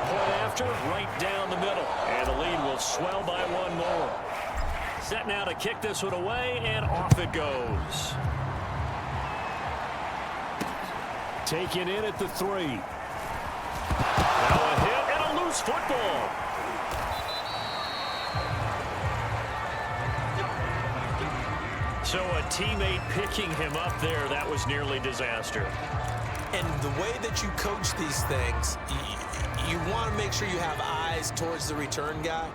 [SPEAKER 2] Point after, right down the middle. And the lead will swell by 1 more. Set now to kick this one away, and off it goes. Taken in at the 3. Now a hit and a loose football. So a teammate picking him up there, that was nearly disaster.
[SPEAKER 3] And the way that you coach these things, you want to make sure you have eyes towards the return guy,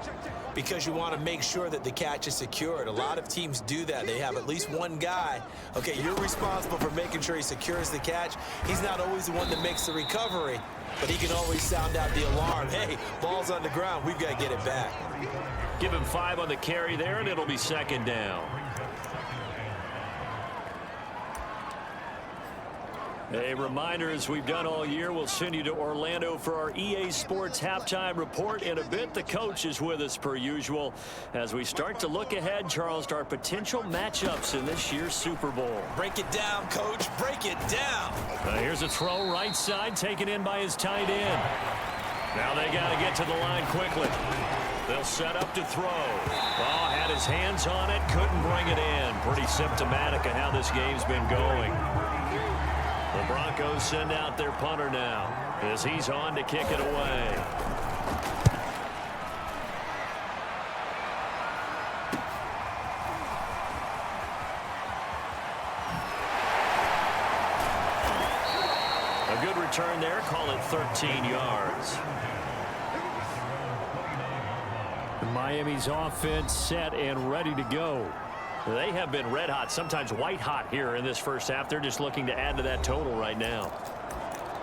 [SPEAKER 3] because you want to make sure that the catch is secured. A lot of teams do that. They have at least one guy. Okay, you're responsible for making sure he secures the catch. He's not always the one that makes the recovery, but he can always sound out the alarm. Hey, ball's on the ground. We've got to get it back.
[SPEAKER 2] Give him 5 on the carry there, and it'll be 2nd down. A reminder, as we've done all year, we'll send you to Orlando for our EA Sports halftime report in a bit. The coach is with us per usual as we start to look ahead, Charles, to our potential matchups in this year's Super Bowl.
[SPEAKER 3] Break it down, Coach. Break it down.
[SPEAKER 2] Here's a throw right side, taken in by his tight end. Now they got to get to the line quickly. They'll set up to throw. Oh, had his hands on it, couldn't bring it in. Pretty symptomatic of how this game's been going. The Broncos send out their punter now as he's on to kick it away. A good return there, call it 13 yards. Miami's offense set and ready to go. They have been red hot, sometimes white hot here in this first half. They're just looking to add to that total right now.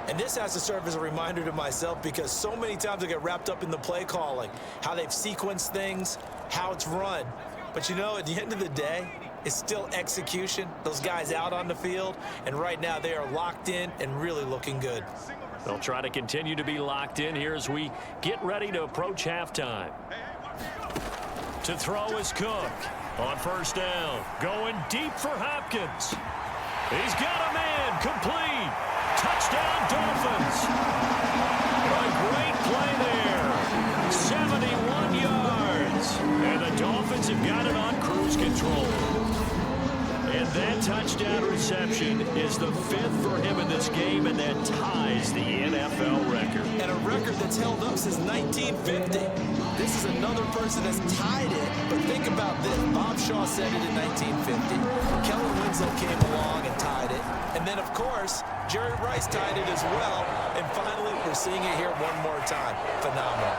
[SPEAKER 3] And this has to serve as a reminder to myself, because so many times I get wrapped up in the play calling, how they've sequenced things, how it's run. But you know, at the end of the day, it's still execution. Those guys out on the field, and right now they are locked in and really looking good.
[SPEAKER 2] They'll try to continue to be locked in here as we get ready to approach halftime. To throw is Cook. On first down, going deep for Hopkins. He's got a man, complete. Touchdown, Dolphins. A great play there. 71 yards. And the Dolphins have got it on cruise control. And that touchdown reception is the 5th for him in this game, and that ties the NFL record.
[SPEAKER 3] And a record that's held up since 1950. This is another person that's tied it, but think about this. Bob Shaw said it in 1950. Kellen Winslow came along and tied it. And then, of course, Jerry Rice tied it as well. And finally, we're seeing it here one more time. Phenomenal.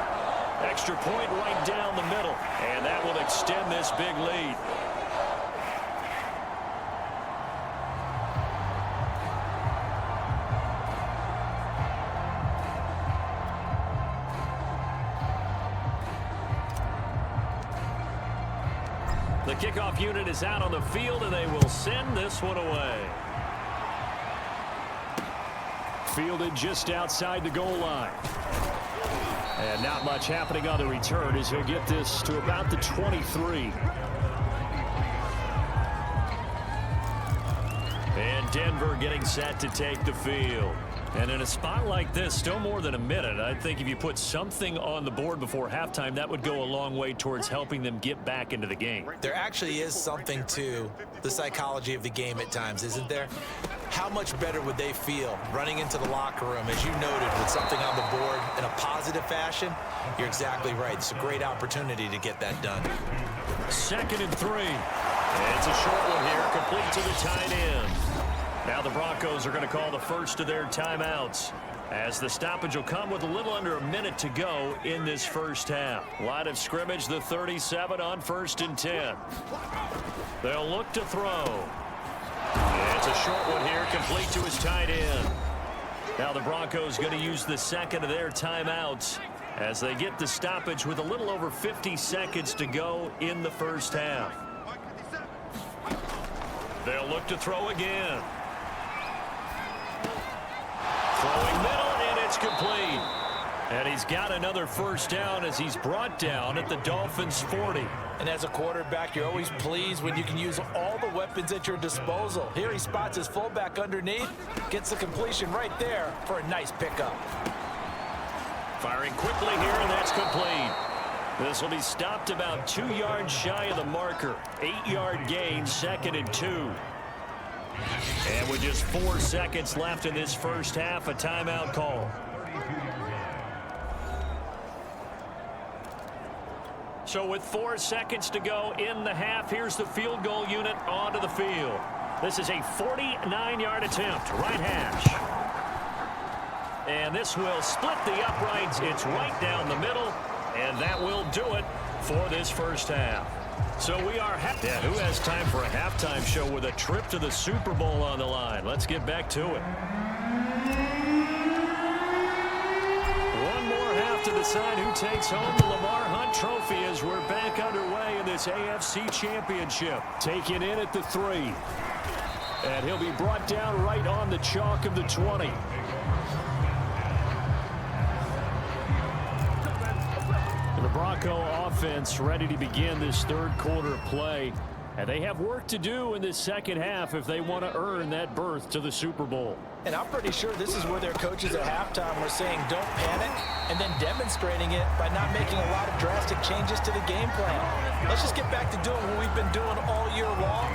[SPEAKER 2] Extra point right down the middle. And that will extend this big lead. The kickoff unit is out on the field, and they will send this one away. Fielded just outside the goal line. And not much happening on the return as he'll get this to about the 23. And Denver getting set to take the field. And in a spot like this, still more than a minute, I think if you put something on the board before halftime, that would go a long way towards helping them get back into the game.
[SPEAKER 3] There actually is something to the psychology of the game at times, isn't there? How much better would they feel running into the locker room, as you noted, with something on the board in a positive fashion? You're exactly right. It's a great opportunity to get that done.
[SPEAKER 2] 2nd and 3. And it's a short one here, complete to the tight end. Now the Broncos are going to call the first of their timeouts, as the stoppage will come with a little under a minute to go in this first half. Line of scrimmage, the 37 on 1st and 10. They'll look to throw. It's a short one here, complete to his tight end. Now the Broncos going to use the second of their timeouts as they get the stoppage with a little over 50 seconds to go in the first half. They'll look to throw again. Throwing middle, and it's complete. And he's got another first down as he's brought down at the Dolphins' 40.
[SPEAKER 6] And as a quarterback, you're always pleased when you can use all the weapons at your disposal. Here he spots his fullback underneath, gets the completion right there for a nice pickup.
[SPEAKER 2] Firing quickly here, and that's complete. This will be stopped about 2 yards shy of the marker. 8-yard gain, 2nd and 2. And with just 4 seconds left in this first half, a timeout call. So with 4 seconds to go in the half, here's the field goal unit onto the field. This is a 49-yard attempt, right hash. And this will split the uprights. It's right down the middle, and that will do it for this first half. So we are yeah, who has time for a halftime show with a trip to the Super Bowl on the line? Let's get back to it. One more half to decide who takes home the Lamar Hunt Trophy as we're back underway in this AFC Championship. Taken in at the 3. And he'll be brought down right on the chalk of the 20. The Bronco offense ready to begin this third quarter of play. And they have work to do in this second half if they want to earn that berth to the Super Bowl.
[SPEAKER 6] And I'm pretty sure this is where their coaches at halftime were saying don't panic, and then demonstrating it by not making a lot of drastic changes to the game plan. Let's just get back to doing what we've been doing all year long.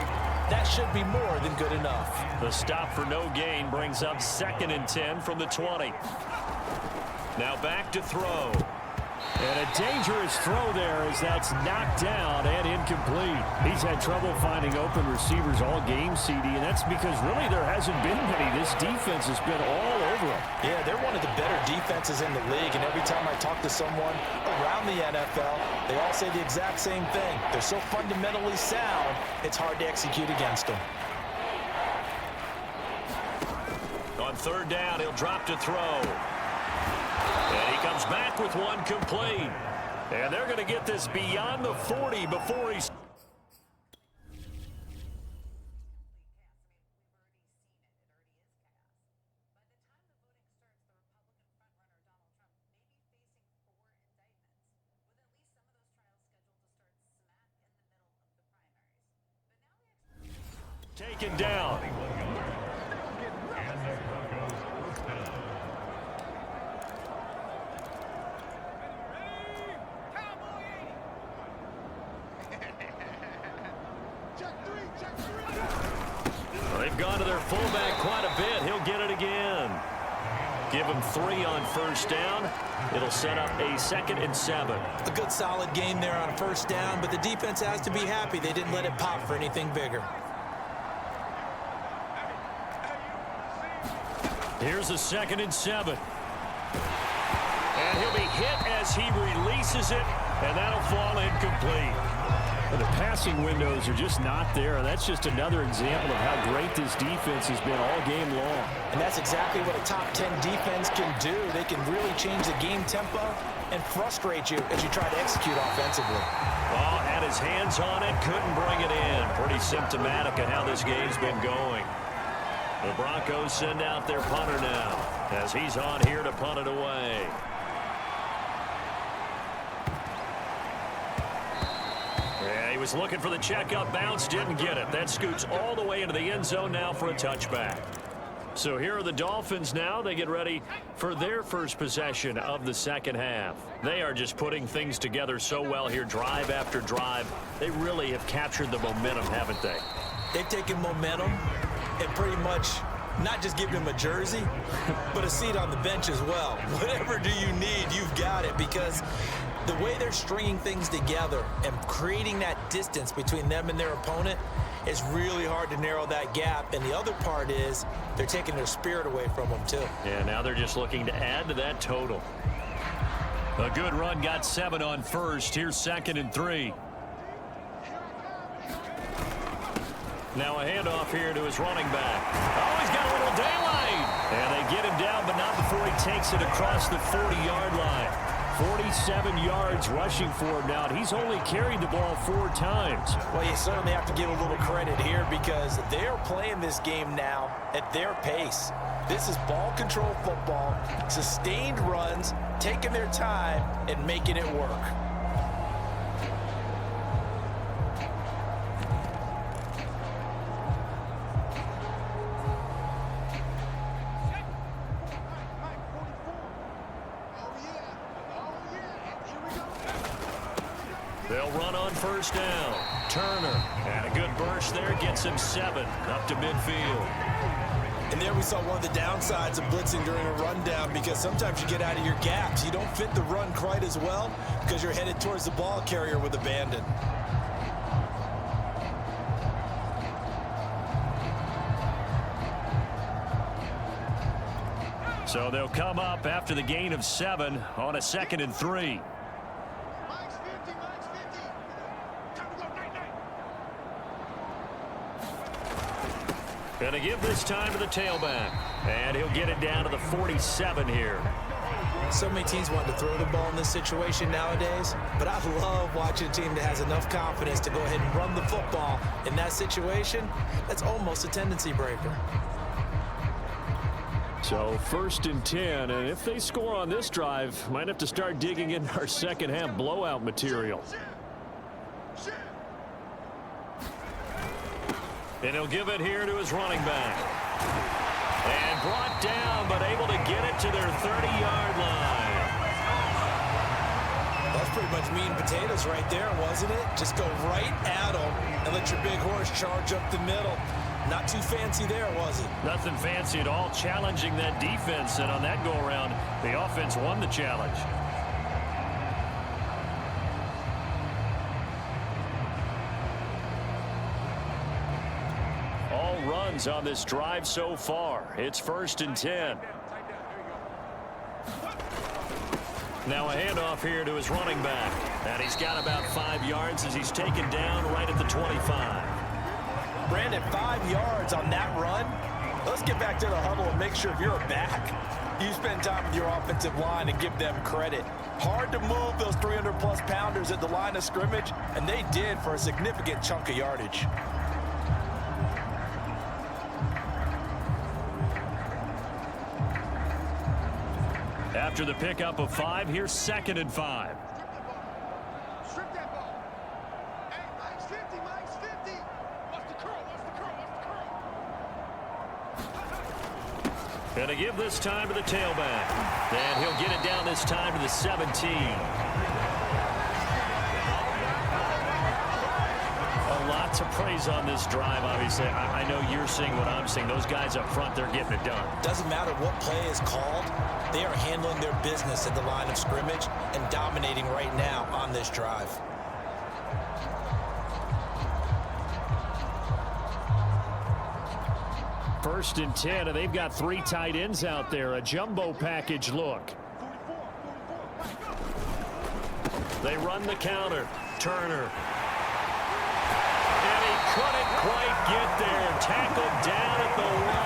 [SPEAKER 6] That should be more than good enough.
[SPEAKER 2] The stop for no gain brings up 2nd and 10 from the 20. Now back to throw. And a dangerous throw there as that's knocked down and incomplete. He's had trouble finding open receivers all game, CD, and that's because really there hasn't been many. This defense has been all over them.
[SPEAKER 6] Yeah, they're one of the better defenses in the league, and every time I talk to someone around the NFL, they all say the exact same thing. They're so fundamentally sound, it's hard to execute against them.
[SPEAKER 2] On 3rd down, he'll drop to throw. And he comes back with one complete. And they're going to get this beyond the 40 before he's... Taken down. They've gone to their fullback quite a bit. He'll get it again. Give him 3 on 1st down. It'll set up a 2nd and 7.
[SPEAKER 3] A good solid game there on 1st down, but the defense has to be happy they didn't let it pop for anything bigger.
[SPEAKER 2] Here's a 2nd and 7. And he'll be hit as he releases it, and that'll fall incomplete.
[SPEAKER 5] Well, the passing windows are just not there, and that's just another example of how great this defense has been all game long.
[SPEAKER 6] And that's exactly what a top 10 defense can do. They can really change the game tempo and frustrate you as you try to execute offensively.
[SPEAKER 2] Oh, had his hands on it, couldn't bring it in. Pretty symptomatic of how this game's been going. The Broncos send out their punter now as he's on here to punt it away. Yeah, he was looking for the checkup bounce, didn't get it. That scoots all the way into the end zone now for a touchback. So here are the Dolphins now. They get ready for their first possession of the second half. They are just putting things together so well here, drive after drive. They really have captured the momentum, haven't they?
[SPEAKER 3] They've taken momentum and pretty much not just given him a jersey, but a seat on the bench as well. Whatever do you need, you've got it, because the way they're stringing things together and creating that distance between them and their opponent is really hard to narrow that gap. And the other part is they're taking their spirit away from them, too.
[SPEAKER 2] Yeah, now they're just looking to add to that total. A good run, got 7 on first. Here's 2nd and 3. Now a handoff here to his running back. Oh, he's got a little daylight. And they get him down, but not before he takes it across the 40-yard line. 47 yards rushing for him now, and he's only carried the ball 4 times.
[SPEAKER 6] Well, you certainly have to give a little credit here because they're playing this game now at their pace. This is ball control football, sustained runs, taking their time, and making it work.
[SPEAKER 2] They'll run on first down. Turner, and a good burst there, gets him 7 up to midfield.
[SPEAKER 3] And there we saw one of the downsides of blitzing during a rundown, because sometimes you get out of your gaps. You don't fit the run quite as well because you're headed towards the ball carrier with abandon.
[SPEAKER 2] So they'll come up after the gain of 7 on a 2nd and 3. Going to give this time to the tailback. And he'll get it down to the 47 here.
[SPEAKER 3] So many teams want to throw the ball in this situation nowadays, but I love watching a team that has enough confidence to go ahead and run the football. In that situation, that's almost a tendency breaker.
[SPEAKER 5] So 1st and 10, and if they score on this drive, might have to start digging in our second half blowout material.
[SPEAKER 2] And he'll give it here to his running back. And brought down, but able to get it to their 30-yard line.
[SPEAKER 3] That's pretty much meat and potatoes right there, wasn't it? Just go right at them and let your big horse charge up the middle. Not too fancy there, was it?
[SPEAKER 2] Nothing fancy at all, challenging that defense. And on that go-around, the offense won the challenge. Runs on this drive so far. It's 1st and 10. Now a handoff here to his running back. And he's got about 5 yards as he's taken down right at the 25.
[SPEAKER 6] Brandon, 5 yards on that run. Let's get back to the huddle and make sure if you're a back, you spend time with your offensive line and give them credit. Hard to move those 300-plus pounders at the line of scrimmage, and they did for a significant chunk of yardage.
[SPEAKER 2] After the pickup of 5, here's 2nd and 5.
[SPEAKER 4] Strip that ball. Hey, Mike's 50, Mike's 50. What's the curl?
[SPEAKER 2] Gonna give this time to the tailback. And he'll get it down this time to the 17. A lot to praise on this drive, obviously. I know you're seeing what I'm seeing. Those guys up front, they're getting it done.
[SPEAKER 3] Doesn't matter what play is called. They are handling their business at the line of scrimmage and dominating right now on this drive.
[SPEAKER 5] 1st and 10, and they've got 3 tight ends out there. A jumbo package look. They run the counter. Turner. And he couldn't quite get there. Tackled down at the line.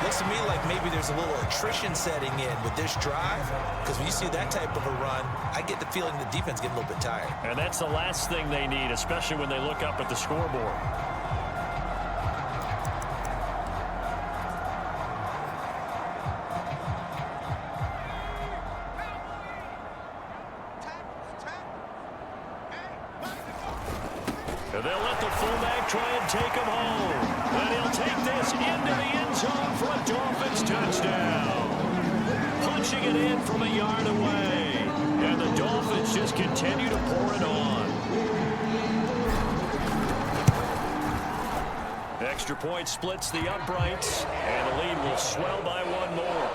[SPEAKER 3] Looks to me like maybe there's a little attrition setting in with this drive, because when you see that type of a run, I get the feeling the defense getting a little bit tired.
[SPEAKER 5] And that's the last thing they need, especially when they look up at the scoreboard. And they'll let the fullback try and take him home. And he'll take this into the end zone for a Dolphins touchdown. Punching it in from a yard away. And the Dolphins just continue to pour it on. Extra point splits the uprights. And the lead will swell by 1 more.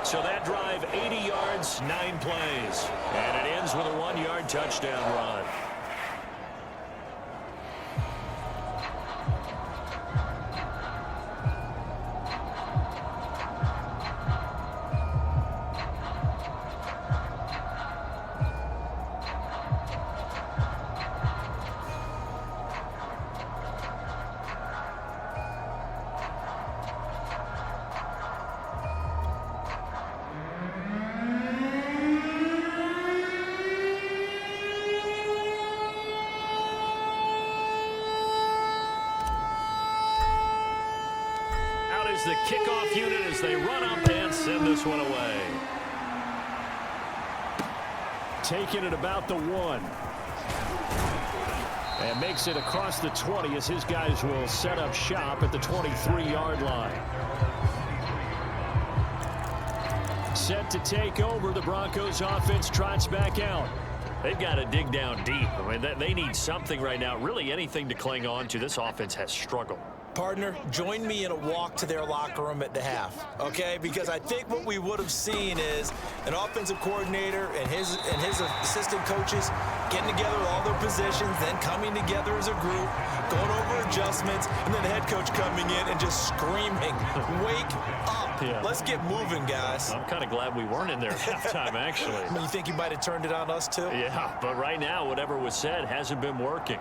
[SPEAKER 5] So that drive, 80 yards, 9 plays. And it ends with a 1-yard touchdown run. The kickoff unit as they run up and send this one away. Taking it about the 1. And makes it across the 20 as his guys will set up shop at the 23-yard line. Set to take over, the Broncos offense trots back out. They've got to dig down deep. I mean, they need something right now, really anything to cling on to. This offense has struggled.
[SPEAKER 3] Partner, join me in a walk to their locker room at the half, okay? Because I think what we would have seen is an offensive coordinator and his assistant coaches getting together with all their positions, then coming together as a group, going over adjustments, and then the head coach coming in and just screaming, "Wake up!
[SPEAKER 5] Yeah.
[SPEAKER 3] Let's get moving, guys."
[SPEAKER 5] I'm kind of glad we weren't in there at halftime, actually.
[SPEAKER 3] I mean, you think you might have turned it on us, too?
[SPEAKER 5] Yeah, but right now, whatever was said hasn't been working.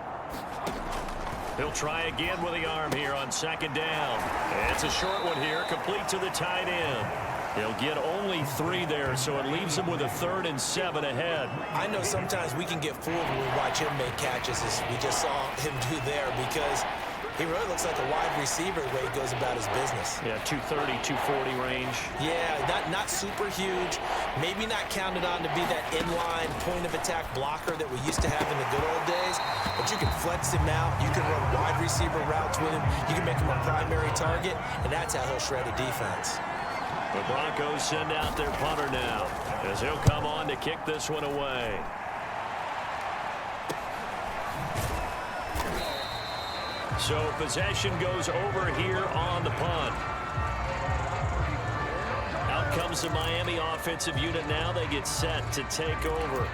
[SPEAKER 5] He'll try again with the arm here on 2nd down. It's a short one here, complete to the tight end. He'll get only 3 there, so it leaves him with a 3rd and 7 ahead.
[SPEAKER 3] I know sometimes we can get fooled when we watch him make catches, as we just saw him do there, because he really looks like a wide receiver the way he goes about his business.
[SPEAKER 5] Yeah, 230, 240 range.
[SPEAKER 3] Yeah, not super huge. Maybe not counted on to be that inline point-of-attack blocker that we used to have in the good old days. But you can flex him out. You can run wide receiver routes with him. You can make him a primary target, and that's how he'll shred a defense.
[SPEAKER 5] The Broncos send out their punter now, as he'll come on to kick this one away. So possession goes over here on the punt. Out comes the Miami offensive unit now. They get set to take over.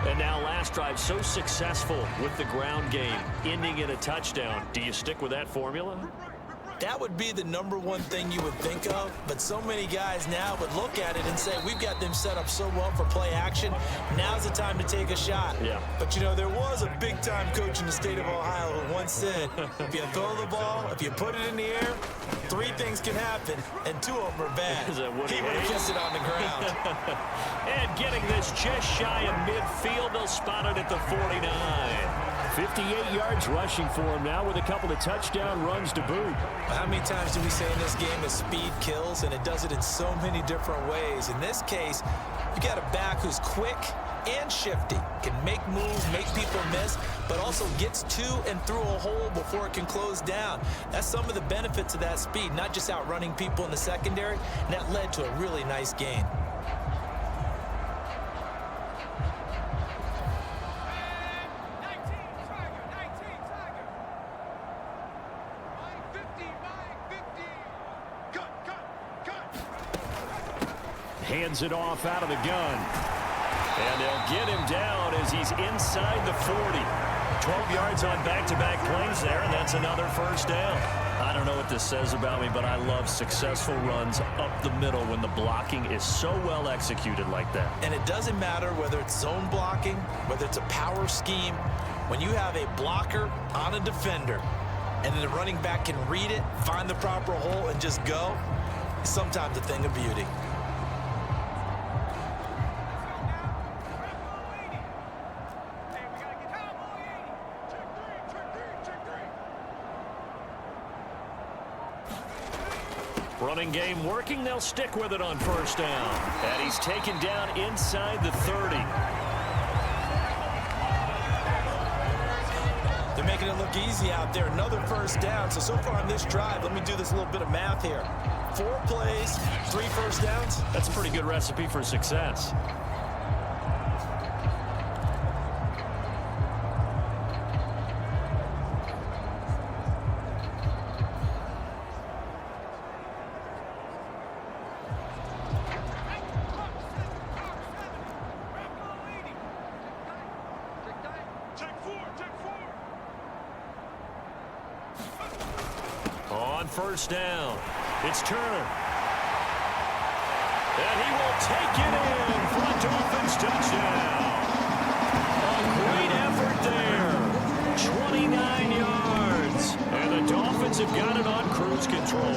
[SPEAKER 5] And now last drive so successful with the ground game, ending in a touchdown. Do you stick with that formula?
[SPEAKER 3] That would be the #1 thing you would think of, but so many guys now would look at it and say, we've got them set up so well for play action. Now's the time to take a shot.
[SPEAKER 5] Yeah.
[SPEAKER 3] But, you know, there was a big-time coach in the state of Ohio who once said, if you throw the ball, if you put it in the air, 3 things can happen, and 2 of them are bad.
[SPEAKER 5] Is that what
[SPEAKER 3] he would have kissed it on the ground.
[SPEAKER 5] And getting this just shy of midfield, they'll spot it at the 49. 58 yards rushing for him now with a couple of touchdown runs to boot.
[SPEAKER 3] How many times do we say in this game that speed kills, and it does it in so many different ways? In this case, you got a back who's quick and shifty, can make moves, make people miss, but also gets to and through a hole before it can close down. That's some of the benefits of that speed, not just outrunning people in the secondary, and that led to a really nice gain.
[SPEAKER 5] Hands it off out of the gun. And they'll get him down as he's inside the 40.
[SPEAKER 2] 12 yards on back-to-back plays there, and that's another first down.
[SPEAKER 5] I don't know what this says about me, but I love successful runs up the middle when the blocking is so well executed like that.
[SPEAKER 3] And it doesn't matter whether it's zone blocking, whether it's a power scheme. When you have a blocker on a defender and then the running back can read it, find the proper hole, and just go, it's sometimes a thing of beauty.
[SPEAKER 2] Running game working. They'll stick with it on first down. And he's taken down inside the 30.
[SPEAKER 3] They're making it look easy out there. Another first down. So far on this drive, let me do this little bit of math here. 4 plays, 3 first downs.
[SPEAKER 2] That's a pretty good recipe for success. On first down, it's Turner. And he will take it in for a Dolphins touchdown. A great effort there. 29 yards. And the Dolphins have got it on cruise control.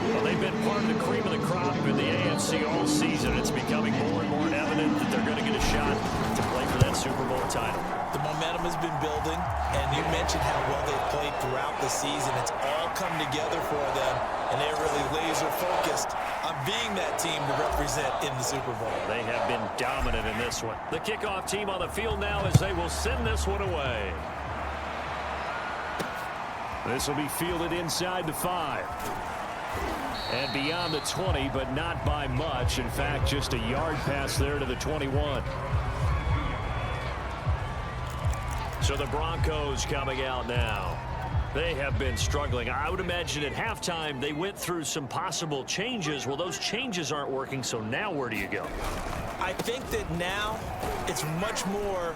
[SPEAKER 2] Well, they've been part of the cream of the crop in the AFC all season. It's becoming more and more evident that they're going to get a shot to play for that Super Bowl title.
[SPEAKER 3] The momentum has been building, and you mentioned how well they've played throughout the season. It's all come together for them, and they're really laser-focused on being that team to represent in the Super Bowl.
[SPEAKER 2] They have been dominant in this one. The kickoff team on the field now as they will send this one away. This will be fielded inside the 5. And beyond the 20, but not by much. In fact, just a yard pass there to the 21. So the Broncos coming out now. They have been struggling. I would imagine at halftime they went through some possible changes. Well, those changes aren't working, so now where do you go?
[SPEAKER 3] I think that now it's much more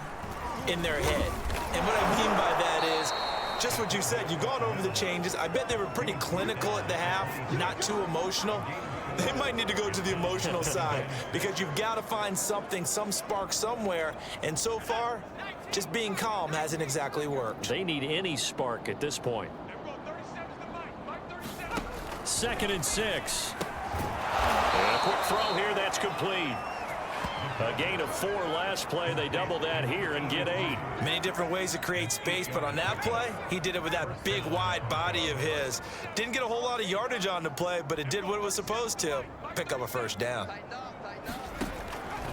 [SPEAKER 3] in their head. And what I mean by that is just what you said. You've gone over the changes. I bet they were pretty clinical at the half, not too emotional. They might need to go to the emotional side because you've got to find something, some spark somewhere. And so far, just being calm hasn't exactly worked.
[SPEAKER 2] They need any spark at this point. 2nd and 6. And a quick throw here, that's complete. A gain of 4 last play. They double that here and get 8.
[SPEAKER 3] Many different ways to create space, but on that play, he did it with that big, wide body of his. Didn't get a whole lot of yardage on the play, but it did what it was supposed to. Pick up a first down.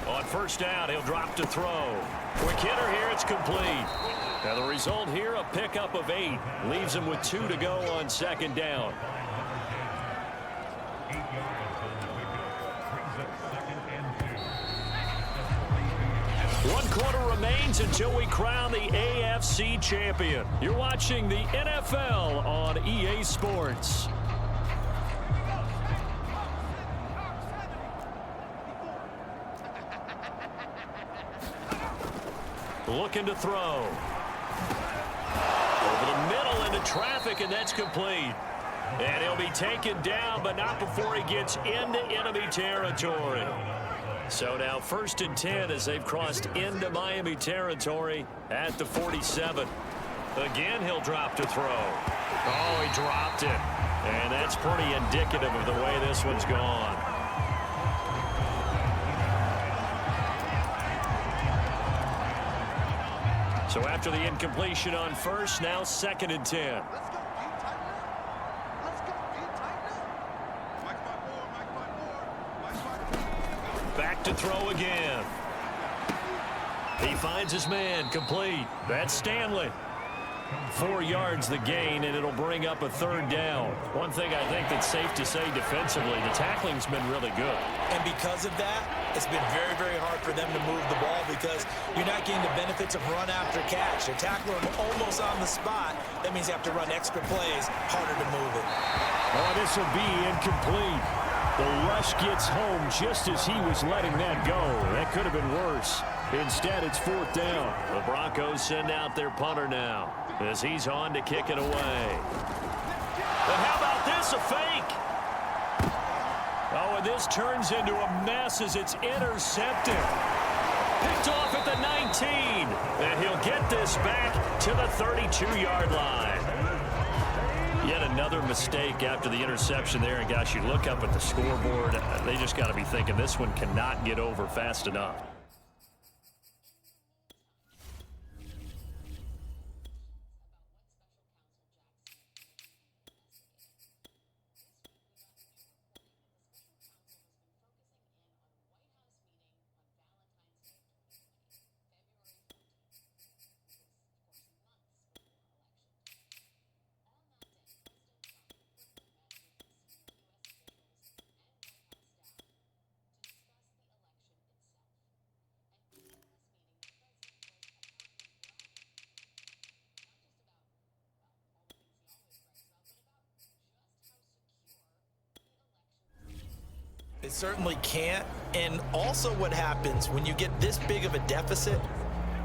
[SPEAKER 2] On first down, he'll drop to throw. Quick hitter here, it's complete. Now the result here, a pickup of 8. Leaves him with 2 to go on 2nd down. One quarter remains until we crown the AFC champion. You're watching the NFL on EA Sports. Looking to throw. Over the middle into traffic, and that's complete. And he'll be taken down, but not before he gets into enemy territory. So now 1st and 10 as they've crossed into Miami territory at the 47. Again, he'll drop to throw. Oh, he dropped it. And that's pretty indicative of the way this one's gone. So after the incompletion on first, now 2nd and 10. Back to throw again. He finds his man, complete. That's Stanley. 4 yards the gain, and it'll bring up a 3rd down. One thing I think that's safe to say defensively, the tackling's been really good.
[SPEAKER 3] And because of that, it's been very, very hard for them to move the ball because you're not getting the benefits of run after catch. They're tackling them almost on the spot. That means you have to run extra plays, harder to move it.
[SPEAKER 2] Oh, this will be incomplete. The rush gets home just as he was letting that go. That could have been worse. Instead, it's 4th down. The Broncos send out their punter now as he's on to kick it away. And how about this, a fake? Oh, and this turns into a mess as it's intercepted. Picked off at the 19. And he'll get this back to the 32-yard line. Yet another mistake after the interception there. And, gosh, you look up at the scoreboard. They just got to be thinking this one cannot get over fast enough.
[SPEAKER 3] It certainly can't. And also what happens when you get this big of a deficit,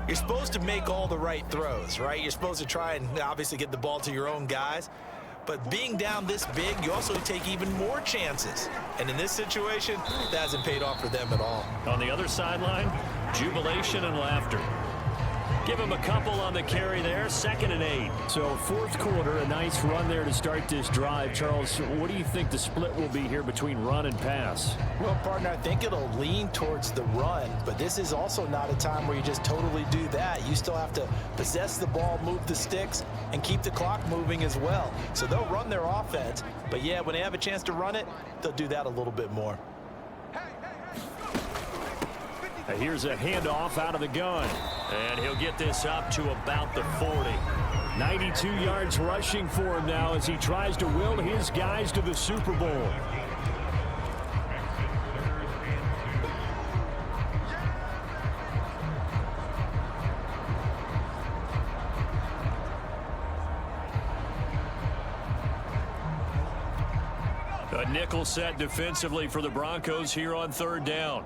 [SPEAKER 3] you're supposed to make all the right throws, right? You're supposed to try and obviously get the ball to your own guys. But being down this big, you also take even more chances. And in this situation, that hasn't paid off for them at all.
[SPEAKER 2] On the other sideline, jubilation and laughter. Give him a couple on the carry there, 2nd and 8.
[SPEAKER 5] So 4th quarter, a nice run there to start this drive. Charles, what do you think the split will be here between run and pass?
[SPEAKER 6] Well, partner, I think it'll lean towards the run, but this is also not a time where you just totally do that. You still have to possess the ball, move the sticks, and keep the clock moving as well. So they'll run their offense, but yeah, when they have a chance to run it, they'll do that a little bit more.
[SPEAKER 2] Here's a handoff out of the gun. And he'll get this up to about the 40.
[SPEAKER 5] 92 yards rushing for him now as he tries to will his guys to the Super Bowl.
[SPEAKER 2] A nickel set defensively for the Broncos here on 3rd down.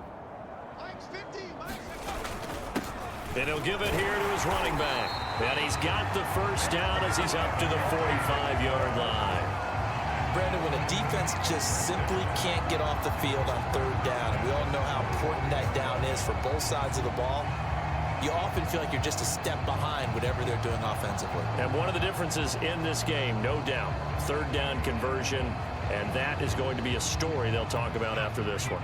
[SPEAKER 2] And he'll give it here to his running back. And he's got the 1st down as he's up to the 45-yard line.
[SPEAKER 3] Brandon, when a defense just simply can't get off the field on 3rd down, and we all know how important that down is for both sides of the ball, you often feel like you're just a step behind whatever they're doing offensively.
[SPEAKER 2] And one of the differences in this game, no doubt, 3rd down conversion, and that is going to be a story they'll talk about after this one.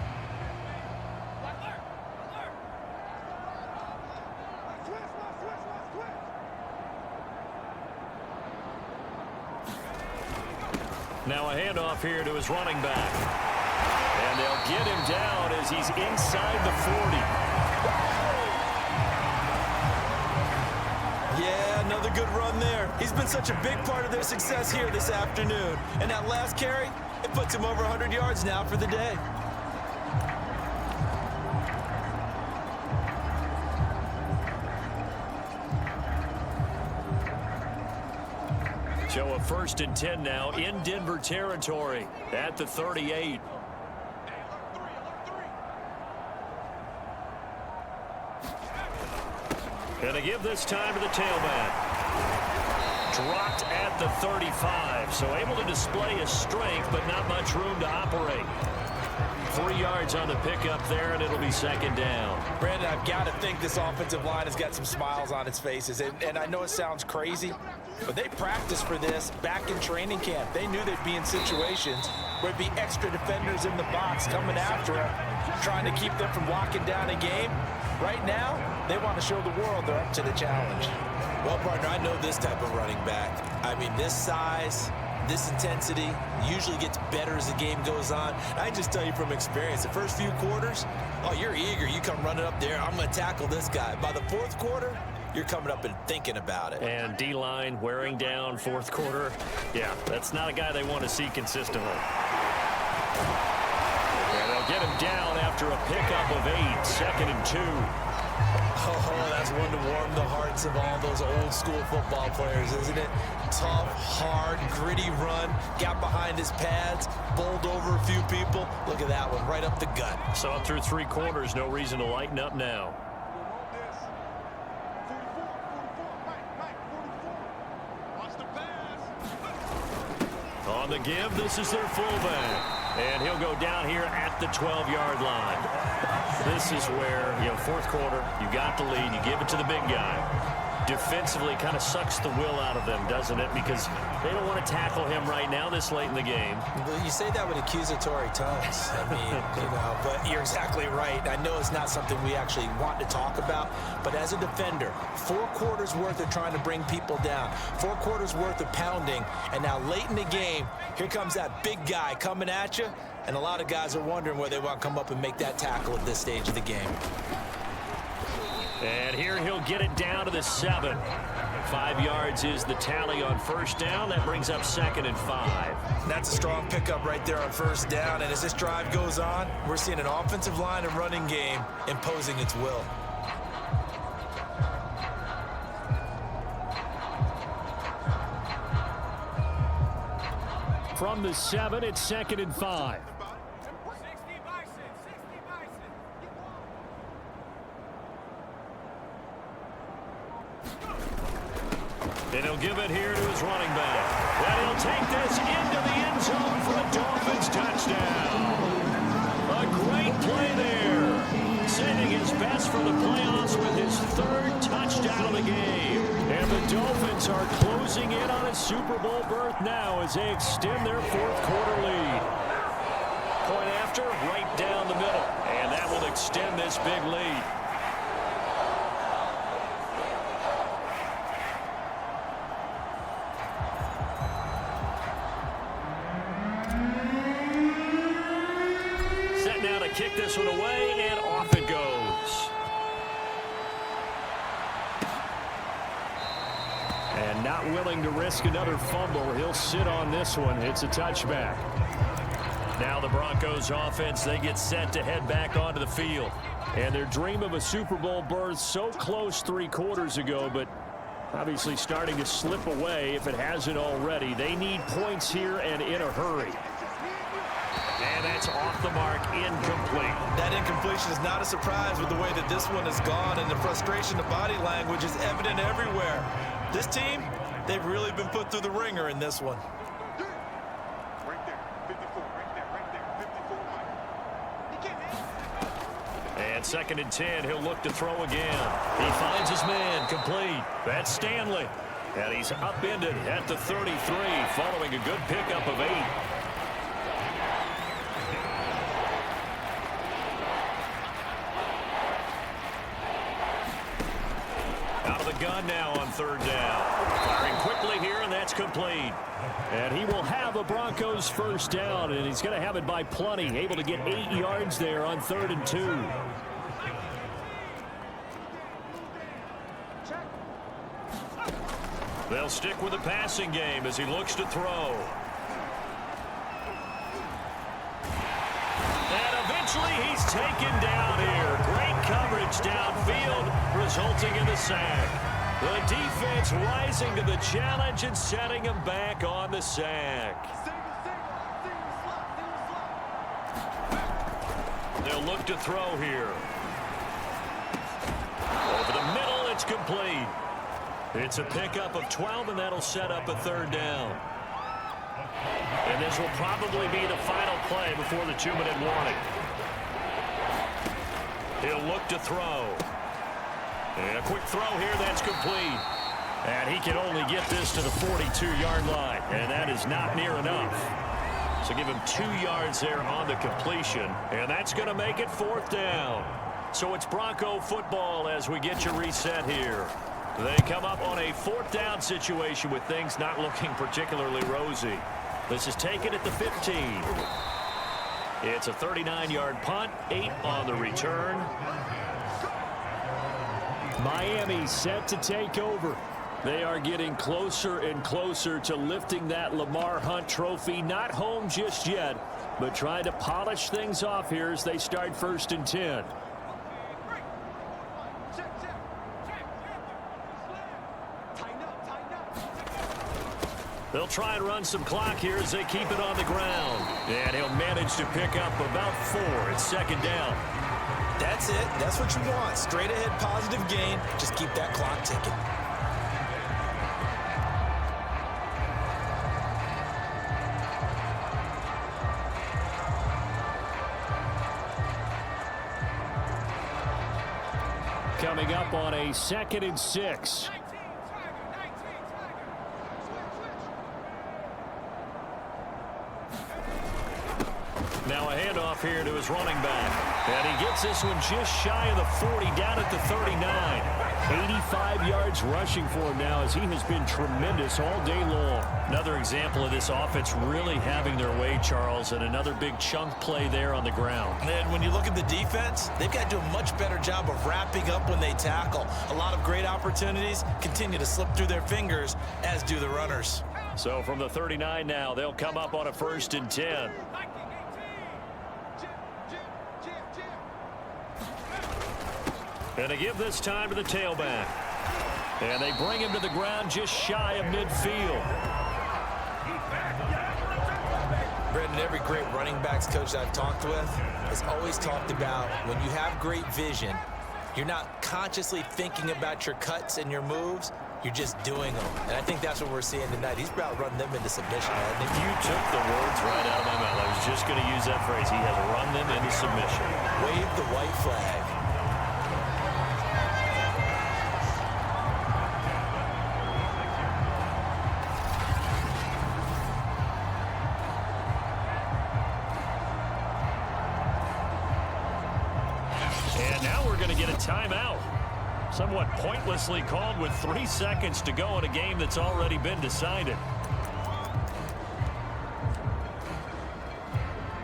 [SPEAKER 2] Now a handoff here to his running back. And they'll get him down as he's inside the 40.
[SPEAKER 3] Yeah, another good run there. He's been such a big part of their success here this afternoon. And that last carry, it puts him over 100 yards now for the day.
[SPEAKER 2] So a 1st and 10 now in Denver territory at the 38. And to give this time to the tailback. Dropped at the 35, so able to display his strength, but not much room to operate. 3 yards on the pickup there, and it'll be 2nd down.
[SPEAKER 6] Brandon, I've got to think this offensive line has got some smiles on its faces. And I know it sounds crazy, but they practiced for this back in training camp. They knew they'd be in situations where it'd be extra defenders in the box coming after them, trying to keep them from locking down a game. Right now, they want to show the world they're up to the challenge.
[SPEAKER 3] Well, partner, I know this type of running back. I mean, this size, this intensity usually gets better as the game goes on. I just tell you from experience, the first few quarters, oh, you're eager. You come running up there, I'm going to tackle this guy. By the 4th quarter, you're coming up and thinking about it.
[SPEAKER 2] And D-line wearing down 4th quarter. Yeah, that's not a guy they want to see consistently. And they'll get him down after a pickup of 8, 2nd and 2.
[SPEAKER 3] Oh, that's one to warm the hearts of all those old school football players, isn't it? Tough, hard, gritty run, got behind his pads, bowled over a few people. Look at that one, right up the gut.
[SPEAKER 2] So through 3 quarters, no reason to lighten up now. On the give, this is their fullback. And he'll go down here at the 12-yard line. This is where, fourth quarter, you got the lead, you give it to the big guy. Defensively kind of sucks the will out of them, doesn't it? Because they don't want to tackle him right now this late in the game.
[SPEAKER 3] Well, you say that with accusatory tones. I mean, but you're exactly right. I know it's not something we actually want to talk about, but as a defender, 4 quarters worth of trying to bring people down, 4 quarters worth of pounding, and now late in the game, here comes that big guy coming at you, and a lot of guys are wondering where they want to come up and make that tackle at this stage of the game.
[SPEAKER 2] And here he'll get it down to the 7. 5 yards is the tally on first down. That brings up 2nd and 5.
[SPEAKER 3] That's a strong pickup right there on first down. And as this drive goes on, we're seeing an offensive line and running game imposing its will.
[SPEAKER 5] From the 7, it's 2nd and 5.
[SPEAKER 2] And he'll give it here to his running back. And he'll take this into the end zone for a Dolphins touchdown. A great play there. Saving his best for the playoffs with his 3rd touchdown of the game. And the Dolphins are closing in on a Super Bowl berth now as they extend their 4th quarter lead. Point after, right down the middle. And that will extend this big lead. Kick this one away, and off it goes. And not willing to risk another fumble. He'll sit on this one. It's a touchback. Now the Broncos offense, they get set to head back onto the field. And their dream of a Super Bowl berth so close 3 quarters ago, but obviously starting to slip away if it hasn't already. They need points here and in a hurry. And that's off the mark, incomplete.
[SPEAKER 3] That incompletion is not a surprise with the way that this one has gone, and the frustration, the body language is evident everywhere. This team, they've really been put through the ringer in this one.
[SPEAKER 4] Right there, 54, right there.
[SPEAKER 2] And 2nd and 10, he'll look to throw again. He finds his man, complete. That's Stanley. And he's upended at the 33, following a good pickup of 8. Gun now on 3rd down. Firing quickly here, and that's complete.
[SPEAKER 5] And he will have a Broncos 1st down, and he's going to have it by plenty. Able to get 8 yards there on 3rd and 2.
[SPEAKER 2] They'll stick with the passing game as he looks to throw. And eventually he's taken down here. Great coverage downfield, resulting in the sack. The defense rising to the challenge and setting him back on the sack. They'll look to throw here. Over the middle, it's complete. It's a pickup of 12, and that'll set up a 3rd down. And this will probably be the final play before the 2-minute warning. He'll look to throw. And a quick throw here, that's complete. And he can only get this to the 42-yard line, and that is not near enough. So give him 2 yards there on the completion, and that's going to make it 4th down. So it's Bronco football as we get you reset here. They come up on a 4th down situation with things not looking particularly rosy. This is taken at the 15. It's a 39-yard punt, 8 on the return.
[SPEAKER 5] Miami set to take over. They are getting closer and closer to lifting that Lamar Hunt trophy. Not home just yet, but trying to polish things off here as they start 1st and 10.
[SPEAKER 2] They'll try and run some clock here as they keep it on the ground. And he'll manage to pick up about 4. It's 2nd down.
[SPEAKER 3] That's it. That's what you want. Straight ahead positive gain. Just keep that clock ticking.
[SPEAKER 5] coming up on a 2nd and 6. Now a handoff here to his running back. And he gets this one just shy of the 40, down at the 39. 85 yards rushing for him now as he has been tremendous all day long.
[SPEAKER 2] Another example of this offense really having their way, Charles, and another big chunk play there on the ground.
[SPEAKER 3] And when you look at the defense, they've got to do a much better job of wrapping up when they tackle. A lot of great opportunities continue to slip through their fingers, as do the runners.
[SPEAKER 2] So from the 39 now, they'll come up on a 1st and 10. And they give this time to the tailback. And they bring him to the ground just shy of midfield.
[SPEAKER 3] Brendan, every great running backs coach I've talked with has always talked about when you have great vision, you're not consciously thinking about your cuts and your moves, you're just doing them. And I think that's what we're seeing tonight. He's about running them into submission, hasn't he?
[SPEAKER 2] You took the words right out of my mouth. I was just going to use that phrase. He has run them into submission.
[SPEAKER 3] Wave the white flag.
[SPEAKER 2] And now we're going to get a timeout. Somewhat pointlessly called with 3 seconds to go in a game that's already been decided.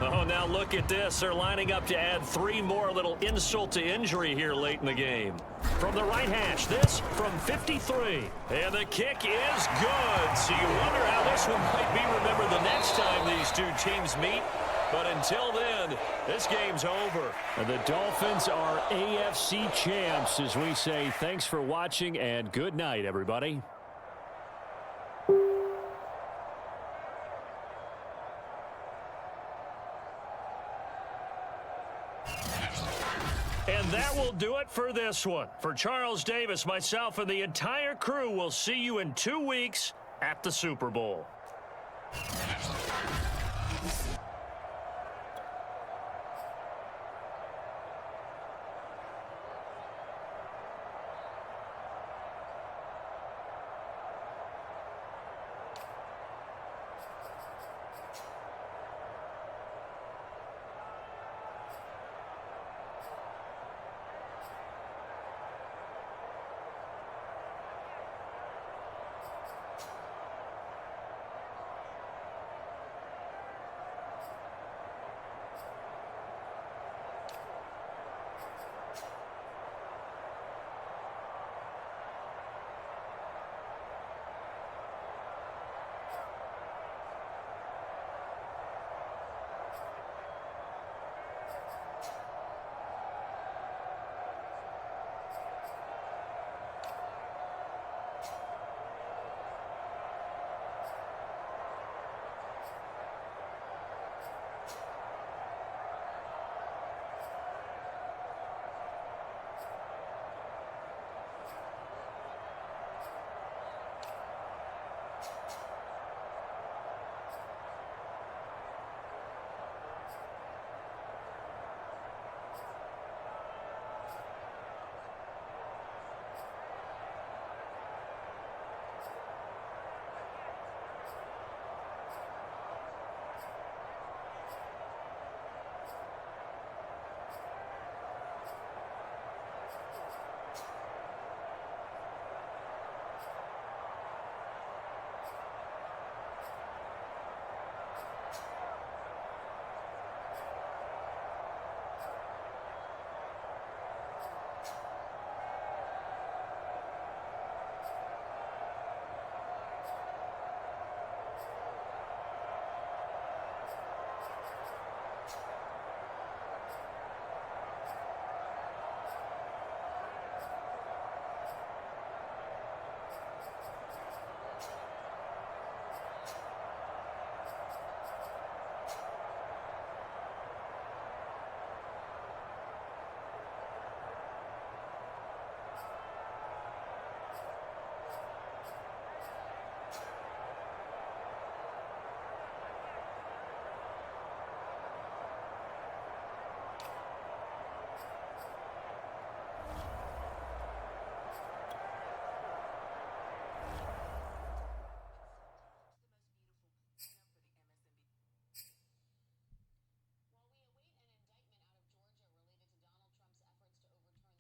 [SPEAKER 2] Oh, now look at this. They're lining up to add 3 more, little insult to injury here late in the game. From the right hash, this from 53. And the kick is good. So you wonder how this one might be remembered the next time these two teams meet. But until then, this game's over.
[SPEAKER 5] And the Dolphins are AFC champs, as we say thanks for watching and good night, everybody.
[SPEAKER 2] And that will do it for this one. For Charles Davis, myself, and the entire crew, we'll see you in 2 weeks at the Super Bowl.